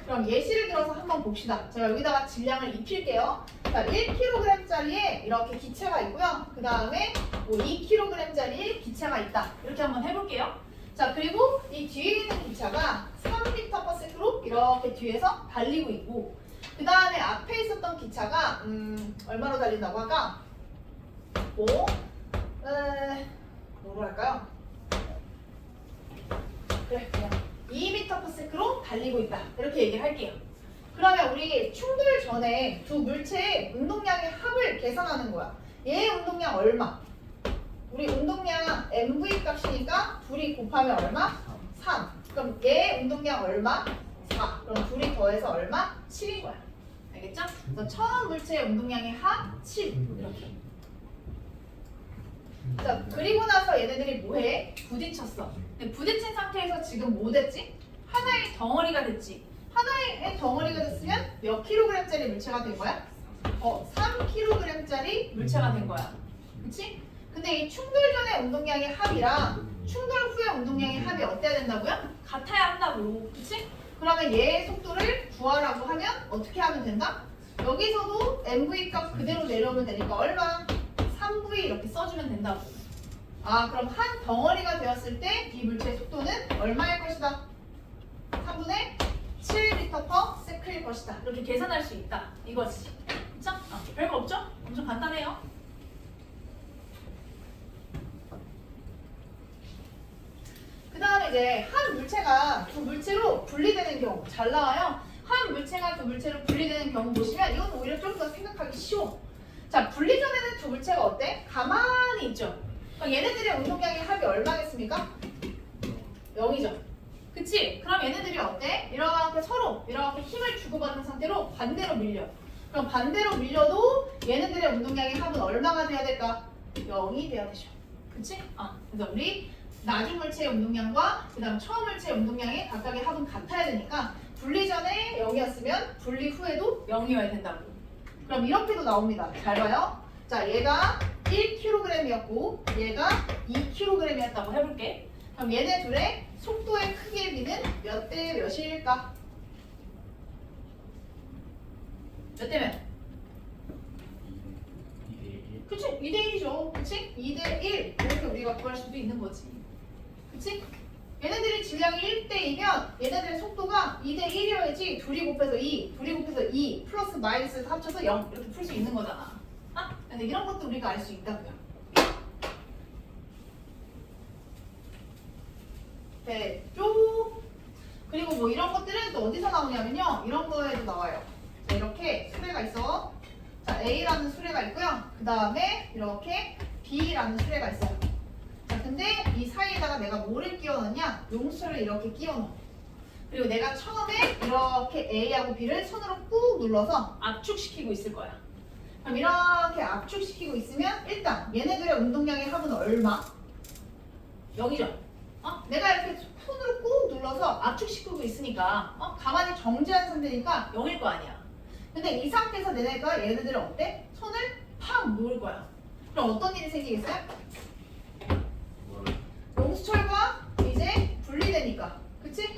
그럼 예시를 들어서 한번 봅시다. 제가 여기다가 질량을 입힐게요. 자, 1kg짜리에 이렇게 기체가 있고요. 그 다음에 뭐 2kg짜리 기체가 있다. 이렇게 한번 해볼게요. 자, 그리고 이 뒤에 있는 기체가 3m/s로 이렇게 뒤에서 달리고 있고, 그 다음에 앞에 있었던 기차가 얼마로 달린다고 할까? 뭐로 할까요? 그래, 그냥 2m/s로 달리고 있다. 이렇게 얘기를 할게요. 그러면 우리 충돌 전에 두 물체의 운동량의 합을 계산하는 거야. 얘의 운동량 얼마? 우리 운동량 mv 값이니까 둘이 곱하면 얼마? 3. 그럼 얘의 운동량 얼마? 4. 그럼 둘이 더해서 얼마? 7인 거야. 알겠죠? 그래서 처음 물체의 운동량의 합 7. 이렇게. 자, 그리고 나서 얘네들이 뭐해? 부딪혔어. 근데 부딪힌 상태에서 지금 뭐 됐지? 하나의 덩어리가 됐지. 하나의 덩어리가 됐으면 몇 킬로그램짜리 물체가 된 거야? 3kg짜리 물체가 된 거야. 그치? 근데 이 충돌 전의 운동량의 합이랑 충돌 후의 운동량의 합이 어때야 된다고요? 같아야 한다고. 그치? 그러면 얘의 속도를 구하라고 하면 어떻게 하면 된다? 여기서도 mv 값 그대로 내려오면 되니까 얼마? 3v 이렇게 써주면 된다고. 그럼 한 덩어리가 되었을 때 이 물체의 속도는 얼마일 것이다? 3분의 7m/s일 것이다. 이렇게 계산할 수 있다. 이거지. 그쵸? 별거 없죠? 엄청 간단해요. 그 다음에 이제 한 물체가 두 물체로 분리되는 경우 잘 나와요. 한 물체가 두 물체로 분리되는 경우 보시면 이건 오히려 좀 더 생각하기 쉬워. 자, 분리 전에는 두 물체가 어때? 가만히 있죠. 그럼 얘네들의 운동량의 합이 얼마겠습니까? 0이죠. 그치? 그럼 얘네들이 어때? 이렇게 서로 이렇게 힘을 주고받는 상태로 반대로 밀려. 그럼 반대로 밀려도 얘네들의 운동량의 합은 얼마가 돼야 될까? 0이 돼야 되죠. 그치? 그래서 우리 나중 물체의 운동량과 그 다음 처음 물체의 운동량의 각각의 합은 같아야 되니까 분리 전에 0이었으면 분리 후에도 0이어야 된다고. 그럼 이렇게도 나옵니다. 잘 봐요. 자, 얘가 1kg이었고 얘가 2kg이었다고 해볼게. 그럼 얘네 둘의 속도의 크기의 비는 몇 대 몇일까? 몇 대 몇? 2대1. 그치? 2대1이죠. 그치? 2대1 이렇게 우리가 구할 수도 있는 거지. 그치? 얘네들이 질량이 1대2면 얘네들의 속도가 2대1이어야지 둘이 곱해서 2, 둘이 곱해서 2 플러스 마이너스 합쳐서 0 이렇게 풀 수 있는 거잖아. 근데 이런 것도 우리가 알 수 있다고요. 됐죠? 그리고 뭐 이런 것들은 또 어디서 나오냐면요. 이런 거에도 나와요. 자, 이렇게 수레가 있어. 자, A라는 수레가 있고요. 그 다음에 이렇게 B라는 수레가 있어요. 자, 근데 이 사이에다가 내가 뭐를 끼워 넣냐? 용수를 이렇게 끼워 넣어. 그리고 내가 처음에 이렇게 A하고 B를 손으로 꾹 눌러서 압축시키고 있을 거야. 그럼 이렇게 압축시키고 있으면 일단 얘네들의 운동량의 합은 얼마? 0이죠. 내가 이렇게 손으로 꾹 눌러서 압축시키고 있으니까 가만히 정지한 상태니까 0일 거 아니야. 근데 이 상태에서 얘네들은 어때? 손을 팍 놓을 거야. 그럼 어떤 일이 생기겠어요? 용수철과 이제 분리되니까, 그치?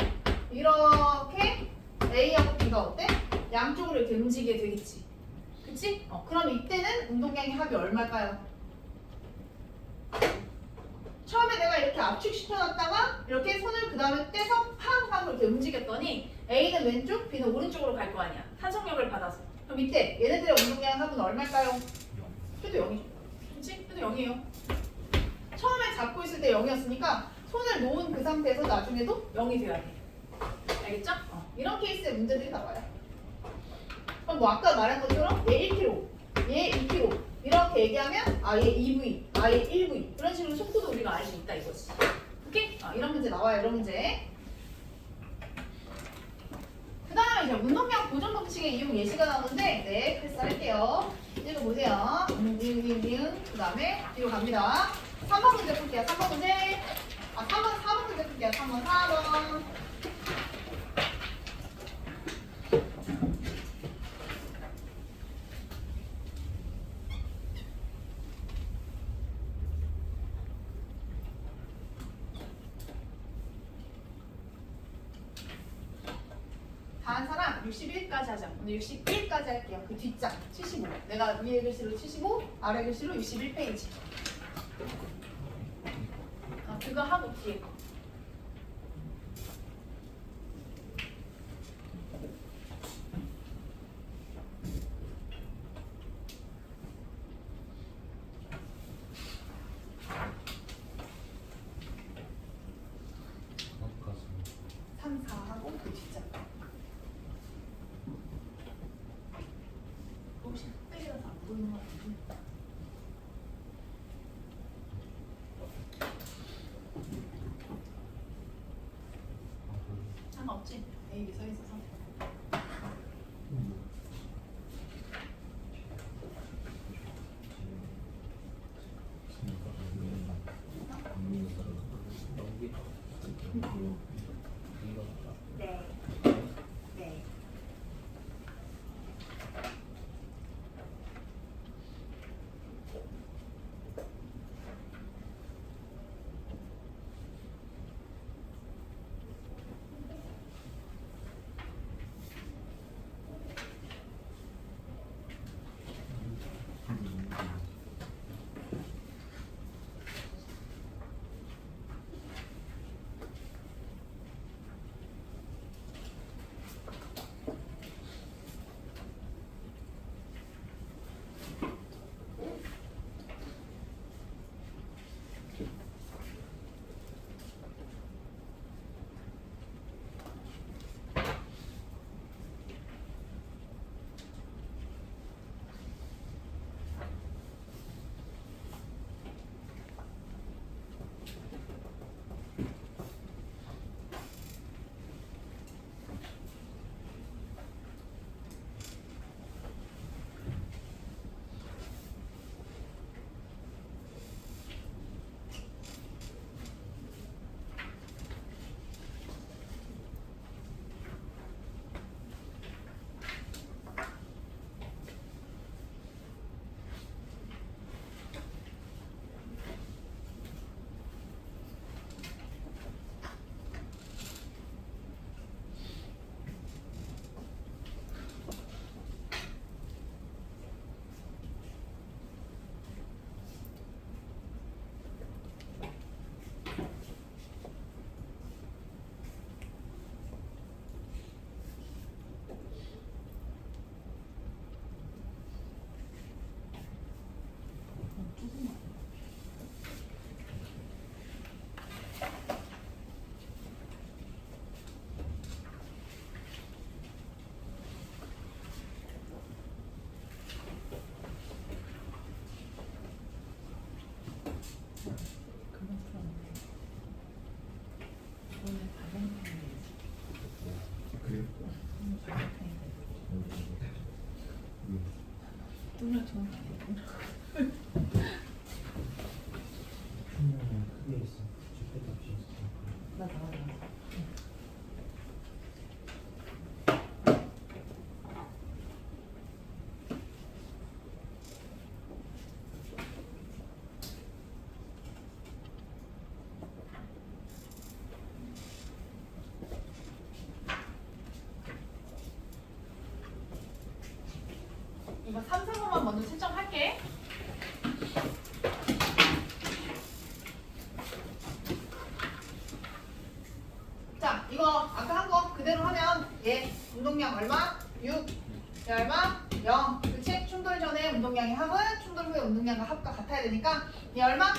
이렇게 A하고 B가 어때? 양쪽으로 이렇게 움직이게 되겠지, 그치? 그럼 이때는 운동량의 합이 얼마일까요? 처음에 내가 이렇게 압축시켜놨다가 이렇게 손을 그 다음에 떼서 팡 하고 이렇게 움직였더니 A는 왼쪽, B는 오른쪽으로 갈 거 아니야. 탄성력을 받아서. 그럼 이때 얘네들의 운동량 합은 얼마일까요? 그래도 0이죠. 그치? 그래도 0이에요. 처음에 잡고 있을 때 0이었으니까 손을 놓은 그 상태에서 나중에도 0이 돼야 돼. 알겠죠? 이런 케이스의 문제들이 나와요. 그럼 뭐 아까 말한 것처럼 얘 1kg, 얘 2kg 이렇게 얘기하면 얘 2V, 얘 1V 이런 식으로 속도도 우리가 알 수 있다 이거지. 오케이? 이런 문제 나와요. 이런 문제. 그 다음에 이제 운동량 보존 법칙의 이용 예시가 나오는데 패스할게요. 읽어보세요. 그 다음에 뒤로 갑니다. 3번 문제 풀게요. 3번 문제. 4번 문제 풀게요. 3번, 4번. 다한 사람 61까지 하자. 오늘 61까지 할게요. 그 뒷장 75. 내가 위에 글씨로 75, 아래 글씨로 61페이지. 그거 하고 뒤에 거. 가서 3, 4하고 그 뒷장. 혹시 흑백이라서 안 보이는 거 같은데? 상관없지? A, B 서 있어서. 네. 네. 눈을 좀 크게 있어. 나 나와. 할게. 자, 이거 아까 한 거 그대로 하면 얘 운동량 얼마? 6. 얘 얼마? 0. 그치? 충돌 전에 운동량의 합은 충돌 후에 운동량과 합과 같아야 되니까 얘 얼마?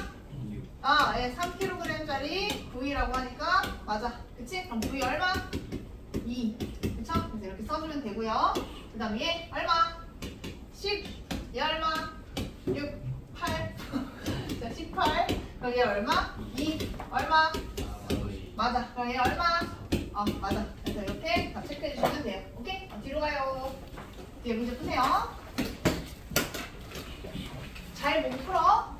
아, 얘 3kg짜리 V라고 하니까 맞아. 그치? 그럼 V 얼마? 2. 그쵸? 그래서 이렇게 써주면 되고요. 그 다음에 얘 얼마? 10. 얘 얼마? 6. 8. 자, 18. 그럼 얘 얼마? 2. 얼마? 맞아. 그럼 얘 얼마? 맞아. 그래서 이렇게 다 체크해 주시면 돼요. 오케이? 뒤로 가요. 뒤에 문제 푸세요. 잘 못 풀어.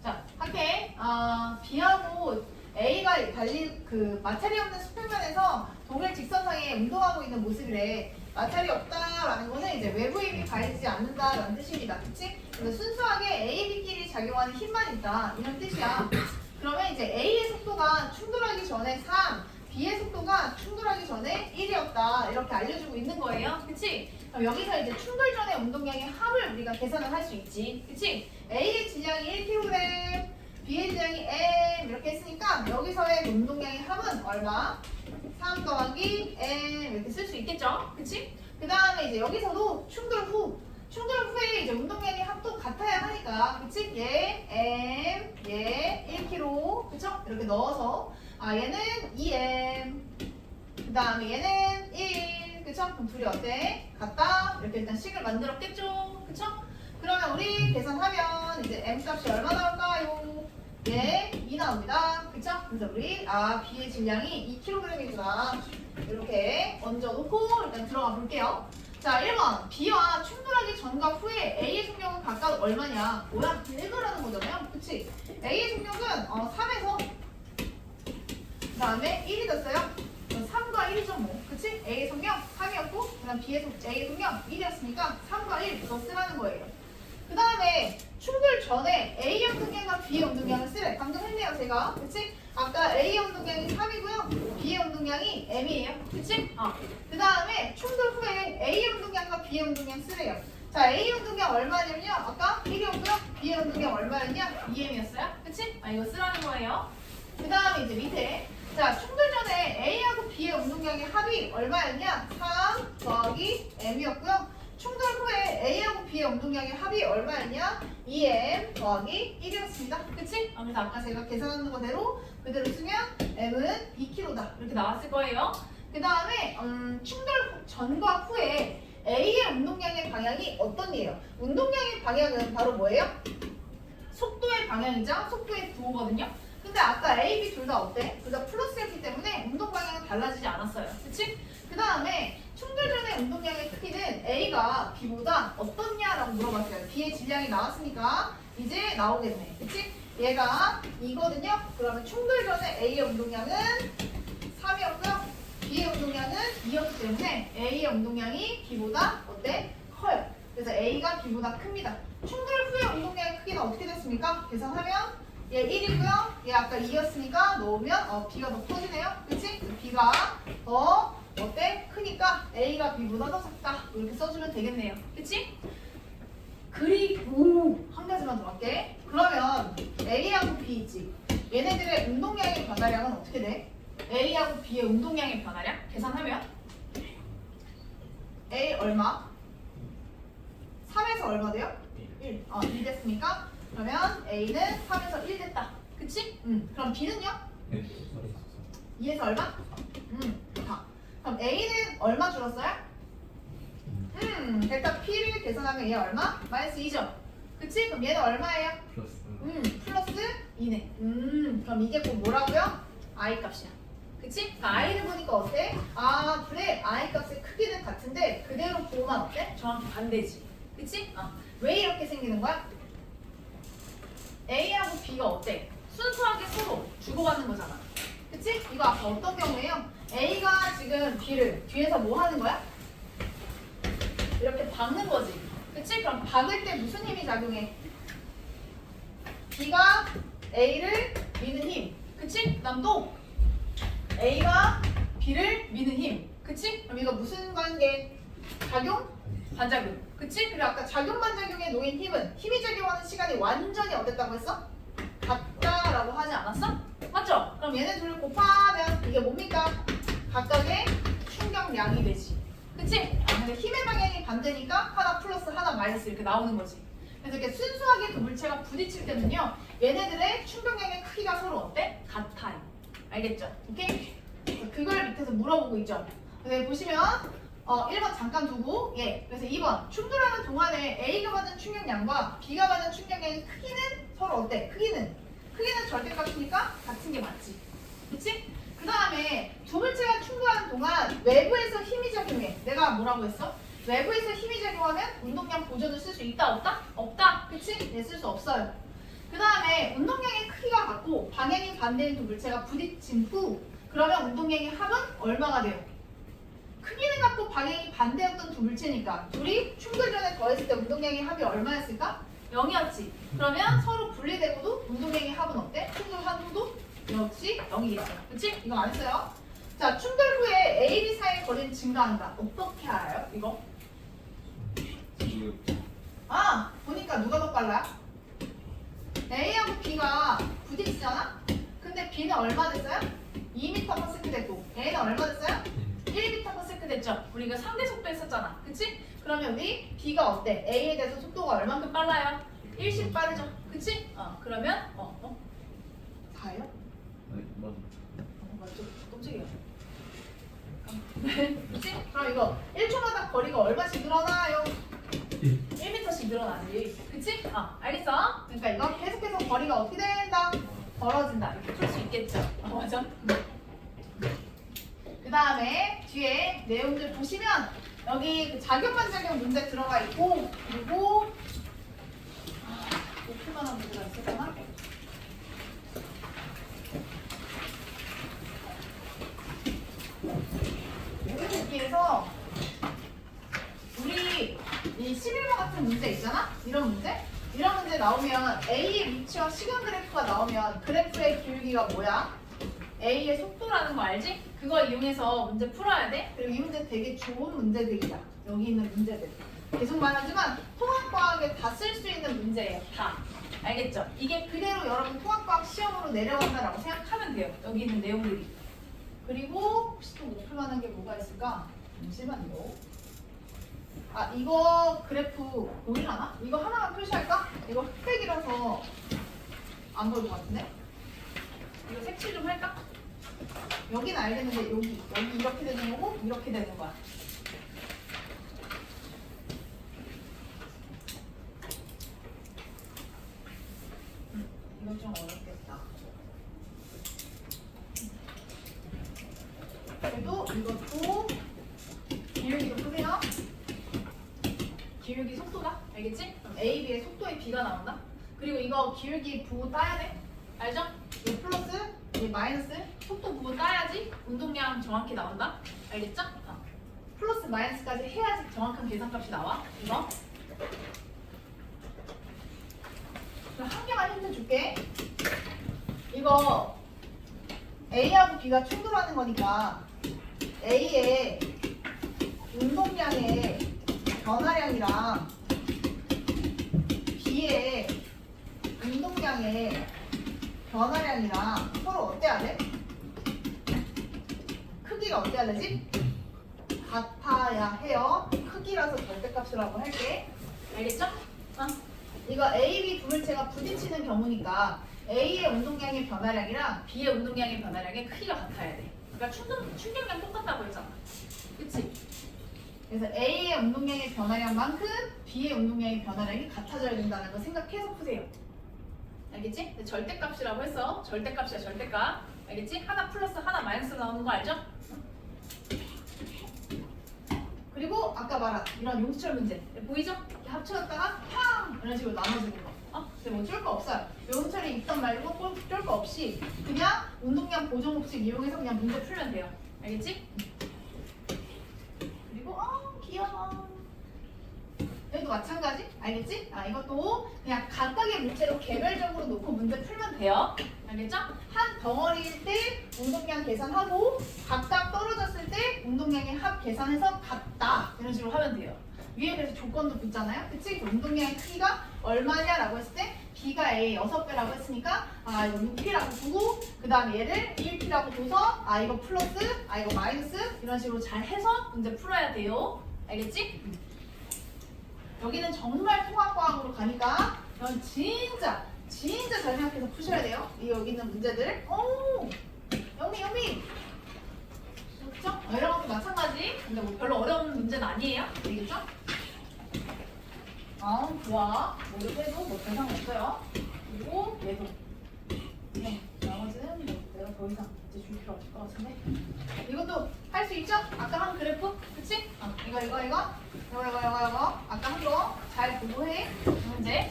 자, 할게. B하고 A가 달린 그 마찰이 없는 수평면에서 동일 직선상에 운동하고 있는 모습이래. 마찰이 없다라는 거는 이제 외부 힘이 가해지지 않는다라는 뜻입니다. 그치? 그래서 순수하게 A, B끼리 작용하는 힘만 있다. 이런 뜻이야. 그러면 이제 A의 속도가 충돌하기 전에 3, B의 속도가 충돌하기 전에 1이었다. 이렇게 알려주고 있는 거예요. 그치? 그럼 여기서 이제 충돌 전의 운동량의 합을 우리가 계산을 할 수 있지. 그치? A의 질량이 1kg, B의 질량이 M 이렇게 했으니까 여기서의 운동량의 합은 얼마? 3 더하기 M 이렇게 쓸 수 있겠죠? 그치? 그 다음에 이제 여기서도 충돌 후에 이제 운동량의 합도 같아야 하니까, 그치? 얘 M, 얘 1kg, 그쵸? 이렇게 넣어서 얘는 2M, 그 다음에 얘는 1, 그쵸? 그럼 둘이 어때? 같다? 이렇게 일단 식을 만들었겠죠? 그쵸? 그러면 우리 계산하면 이제 M 값이 얼마 나올까요? 예, 2 나옵니다. 그쵸? 그래서 우리 B의 질량이 2kg이구나. 이렇게 얹어놓고 일단 들어가 볼게요. 자, 1번 B와 충돌하기 전과 후에 A의 속력은 각각 얼마냐? 뭐야? 읽으라는 거잖아요. 그치? A의 속력은 3에서 그 다음에 1이 됐어요. 3과 1이죠 뭐. 그치? A의 속력 3이었고 그 다음 A의 속력 1이었으니까 3과 1 이거 쓰라는 거예요. 그 다음에 충돌 전에 A의 운동량과 B의 운동량을 쓰래. 방금 했네요 제가. 그치? 아까 A의 운동량이 3이고요 B의 운동량이 M이에요. 그치? 그 다음에 충돌 후에 A의 운동량과 B의 운동량 쓰래요. 자, A의 운동량 얼마냐면요 아까 1이었고요 B의 운동량 얼마였냐? 2M이었어요. 그치? 이거 쓰라는 거예요. 그 다음에 이제 밑에 자, 충돌 전에 A하고 B의 운동량의 합이 얼마였냐? 3 더하기 M이었고요 충돌 후에 A하고 B의 운동량의 합이 얼마였냐? 2M 더하기 1이었습니다. 그치? 그래서 아까 제가 계산하는 거대로 그대로 쓰면 M은 2kg다. 이렇게 나왔을 거예요. 그 다음에 충돌 전과 후에 A의 운동량의 방향이 어떤 이에요? 운동량의 방향은 바로 뭐예요? 속도의 방향이죠? 속도의 부호거든요. 근데 아까 A, B 둘 다 어때? 둘 다 플러스였기 때문에 운동 방향은 달라지지 않았어요. 그치? 그 다음에 충돌 전의 운동량의 크기는 A가 B보다 어떻냐라고 물어봤어요. B의 질량이 나왔으니까 이제 나오겠네. 그치? 얘가 2거든요. 그러면 충돌 전에 A의 운동량은 3이었고요. B의 운동량은 2였기 때문에 A의 운동량이 B보다 어때? 커요. 그래서 A가 B보다 큽니다. 충돌 후의 운동량의 크기는 어떻게 됐습니까? 계산하면 얘 1이고요. 얘 아까 2였으니까 넣으면 B가 더 커지네요. 그치? B가 더 어때? 크니까 A가 B보다 더 작다. 이렇게 써주면 되겠네요. 그치? 그리고 한 가지만 더 할게. 그러면 A하고 B 있지? 얘네들의 운동량의 변화량은 어떻게 돼? A하고 B의 운동량의 변화량? 계산하면 A 얼마? 3에서 얼마 돼요? 1. 1 됐으니까 그러면 A는 3에서 1 됐다. 그치? 그럼 B는요? 2에서 얼마? 좋다. 그럼 A는 얼마 줄었어요? 델타 P를 계산하면 얘 얼마? 마이너스 2죠? 그치? 그럼 얘는 얼마예요? 플러스 2네. 그럼 이게 곧 뭐라고요? I 값이야. 그치? 그러니까 I를 보니까 어때? 그래. I 값의 크기는 같은데 그대로 보면 어때? 정확히 반대지. 그치? 왜 이렇게 생기는 거야? A하고 B가 어때? 순수하게 서로 주고받는 거잖아. 그치? 이거 아까 어떤 경우에요? A가 지금 B를 뒤에서 뭐 하는 거야? 이렇게 박는 거지. 그치? 그럼 박을 때 무슨 힘이 작용해? B가 A를 미는 힘. 그치? 그 다음 또 A가 B를 미는 힘. 그치? 그럼 이거 무슨 관계? 작용? 반작용. 그치? 그리고 아까 작용 반작용에 놓인 힘은 힘이 작용하는 시간이 완전히 어땠다고 했어? 같다라고 하지 않았어? 맞죠? 그럼 얘네 둘을 곱하면 이게 뭡니까? 각각의 충격량이 되지. 그치? 근데 힘의 방향이 반대니까 하나 플러스 하나 마이너스 이렇게 나오는 거지. 그래서 이렇게 순수하게 두 물체가 부딪힐 때는요 얘네들의 충격량의 크기가 서로 어때? 같아요. 알겠죠? 오케이? 그걸 밑에서 물어보고 있죠. 그래서 보시면 1번 잠깐 두고 그래서 2번 충돌하는 동안에 A가 받은 충격량과 B가 받은 충격량의 크기는 서로 어때? 크기는 절대값이니까 같은 게 맞지. 그치? 그 다음에 두 물체가 충돌하는 동안 외부에서 힘이 작용해. 내가 뭐라고 했어? 외부에서 힘이 작용하면 운동량 보존을 쓸 수 있다 없다? 없다. 그치? 네, 쓸 수 없어요. 그 다음에 운동량의 크기가 같고 방향이 반대인 두 물체가 부딪힌 후 그러면 운동량의 합은 얼마가 돼요? 크기는 같고 방향이 반대였던 두 물체니까 둘이 충돌 전에 더했을 때 운동량의 합이 얼마였을까? 0이었지. 그러면 서로 분리되고도 운동량의 합은 어때? 충돌한 후도 역시 0이겠죠. 그치? 이거 안 했어요. 자, 충돌 후에 A, B 사이의 거리는 증가한다. 어떻게 알아요? 이거? 지금 아! 보니까 누가 더 빨라요? A하고 B가 부딪히잖아? 근데 B는 얼마 됐어요? 2m/s 됐고 A는 얼마 됐어요? 1m/s 됐죠? 우리가 상대 속도 했었잖아. 그치? 그러면 우리 B가 어때? A에 대해서 속도가 얼만큼 빨라요? 1씩 빠르죠? 그치? 그러면 4예요? 아니 맞아. 맞죠? 깜짝이야. 그치? 그럼 이거 1초마다 거리가 얼마씩 늘어나요? 1m씩 늘어나지. 그치? 알겠어? 그러니까 이거 계속해서 거리가 어떻게 된다? 벌어진다. 이렇게 풀 수 있겠죠? 맞아? 그 다음에 뒤에 내용들 보시면 여기 그 작용반작용 문제 들어가 있고 그리고 뭐 풀만한 문제가 있었잖아? 여기에서 우리 이 11번 같은 문제 있잖아? 이런 문제 나오면 A의 위치와 시간 그래프가 나오면 그래프의 기울기가 뭐야? A의 속도라는 거 알지? 그거 이용해서 문제 풀어야 돼. 그리고 이 문제 되게 좋은 문제들이야. 여기 있는 문제들. 계속 말하지만 통합과학에 다 쓸 수 있는 문제예요. 다. 알겠죠? 이게 그대로 여러분 통합과학 시험으로 내려간다라고 생각하면 돼요. 여기 있는 내용들이. 그리고 혹시 또 못 풀만한 게 뭐가 있을까? 잠시만요. 이거 그래프 보이려나? 이거 하나만 표시할까? 이거 흑백이라서 안 보일 것 같은데? 이거 색칠 좀 할까? 여기는 알겠는데 여기 이렇게 되는 거고 이렇게 되는 거야. 이거 좀 어렵겠다. 그래도 이것도 기울기도 보세요. 기울기 속도다. 알겠지? 그럼 A, B의 속도의 B가 나온다. 그리고 이거 기울기 부호 따야 돼. 알죠? 이 플러스, 이 마이너스 속도 부호 따야지 운동량 정확히 나온다. 알겠죠? 플러스 마이너스까지 해야지 정확한 계산값이 나와. 이거. 그럼 한 개만 힌트 줄게. 이거 A하고 B가 충돌하는 거니까 A의 운동량의 변화량이랑 B의 운동량의 변화량이랑 서로 어때야 돼? 크기가 어때야 되지? 같아야 해요. 크기라서 절대값이라고 할게. 알겠죠? 이거 A, B 두 물체가 부딪히는 경우니까 A의 운동량의 변화량이랑 B의 운동량의 변화량의 크기가 같아야 돼. 그러니까 충격량 똑같다고 했잖아. 그치? 그래서 A의 운동량의 변화량만큼 B의 운동량의 변화량이 같아져야 된다는 거 생각해서 푸세요. 알겠지? 근데 절대값이라고 했어. 절대값이야, 절대값. 알겠지? 하나 플러스 하나 마이너스 나오는 거 알죠? 그리고 아까 말한 이런 용수철 문제 보이죠? 이렇게 합쳐졌다가 팡! 이런 식으로 나눠지는 거. 근데 뭐 쫄 거 없어요. 용수철이 있던 말고 쫄 거 없이 그냥 운동량 보존 법칙 이용해서 그냥 문제 풀면 돼요. 알겠지? 그리고 귀여워. 여기도 마찬가지. 알겠지? 이것도 그냥 각각의 물체로 개별적으로 놓고 문제 풀면 돼요. 알겠죠? 한 덩어리일 때 운동량 계산하고 각각 떨어졌을 때 운동량의 합 계산해서 같다. 이런 식으로 하면 돼요. 위에 그래서 조건도 붙잖아요. 그치? 그 운동량의 크기가 얼마냐라고 했을 때 B가 A 6배라고 했으니까 이거 6P라고 두고 그 다음에 얘를 1P라고 둬서 이거 플러스 이거 마이너스 이런 식으로 잘 해서 문제 풀어야 돼요. 알겠지? 여기는 정말 통합과학으로 가니까 넌 진짜 잘 생각해서 푸셔야 돼요. 여기 있는 문제들. 영미 그렇죠? 이런 것도 마찬가지. 근데 뭐 별로 어려운 문제는 아니에요. 알겠죠? 좋아. 모두 해도 뭐 대상 없어요. 그리고 얘도. 나머지는 뭐 내가 더 더 이상 이제 줄 필요 없을 것 같은데. 이것도 할 수 있죠? 아까 한 그래프, 그치? 이거. 아까 한 거 잘 보고 해. 문제.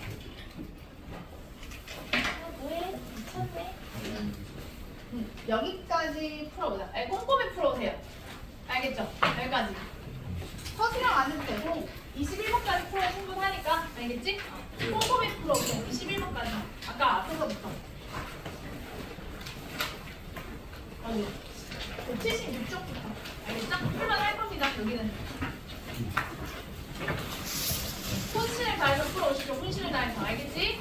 뭐해? 미쳤네. 여기까지 풀어보자. 아니, 꼼꼼히 풀어보세요. 알겠죠? 여기까지. 서술형 안 해도 되고 21번까지 풀어 충분하니까 알겠지? 꼼꼼히 풀어보세요. 21번까지. 아까 앞에서부터. 어디? 76쪽부터. 알겠죠? 풀만 할 겁니다. 여기는. 혼신을 다해서 풀어오십시오. 혼신을 다해서. 알겠지?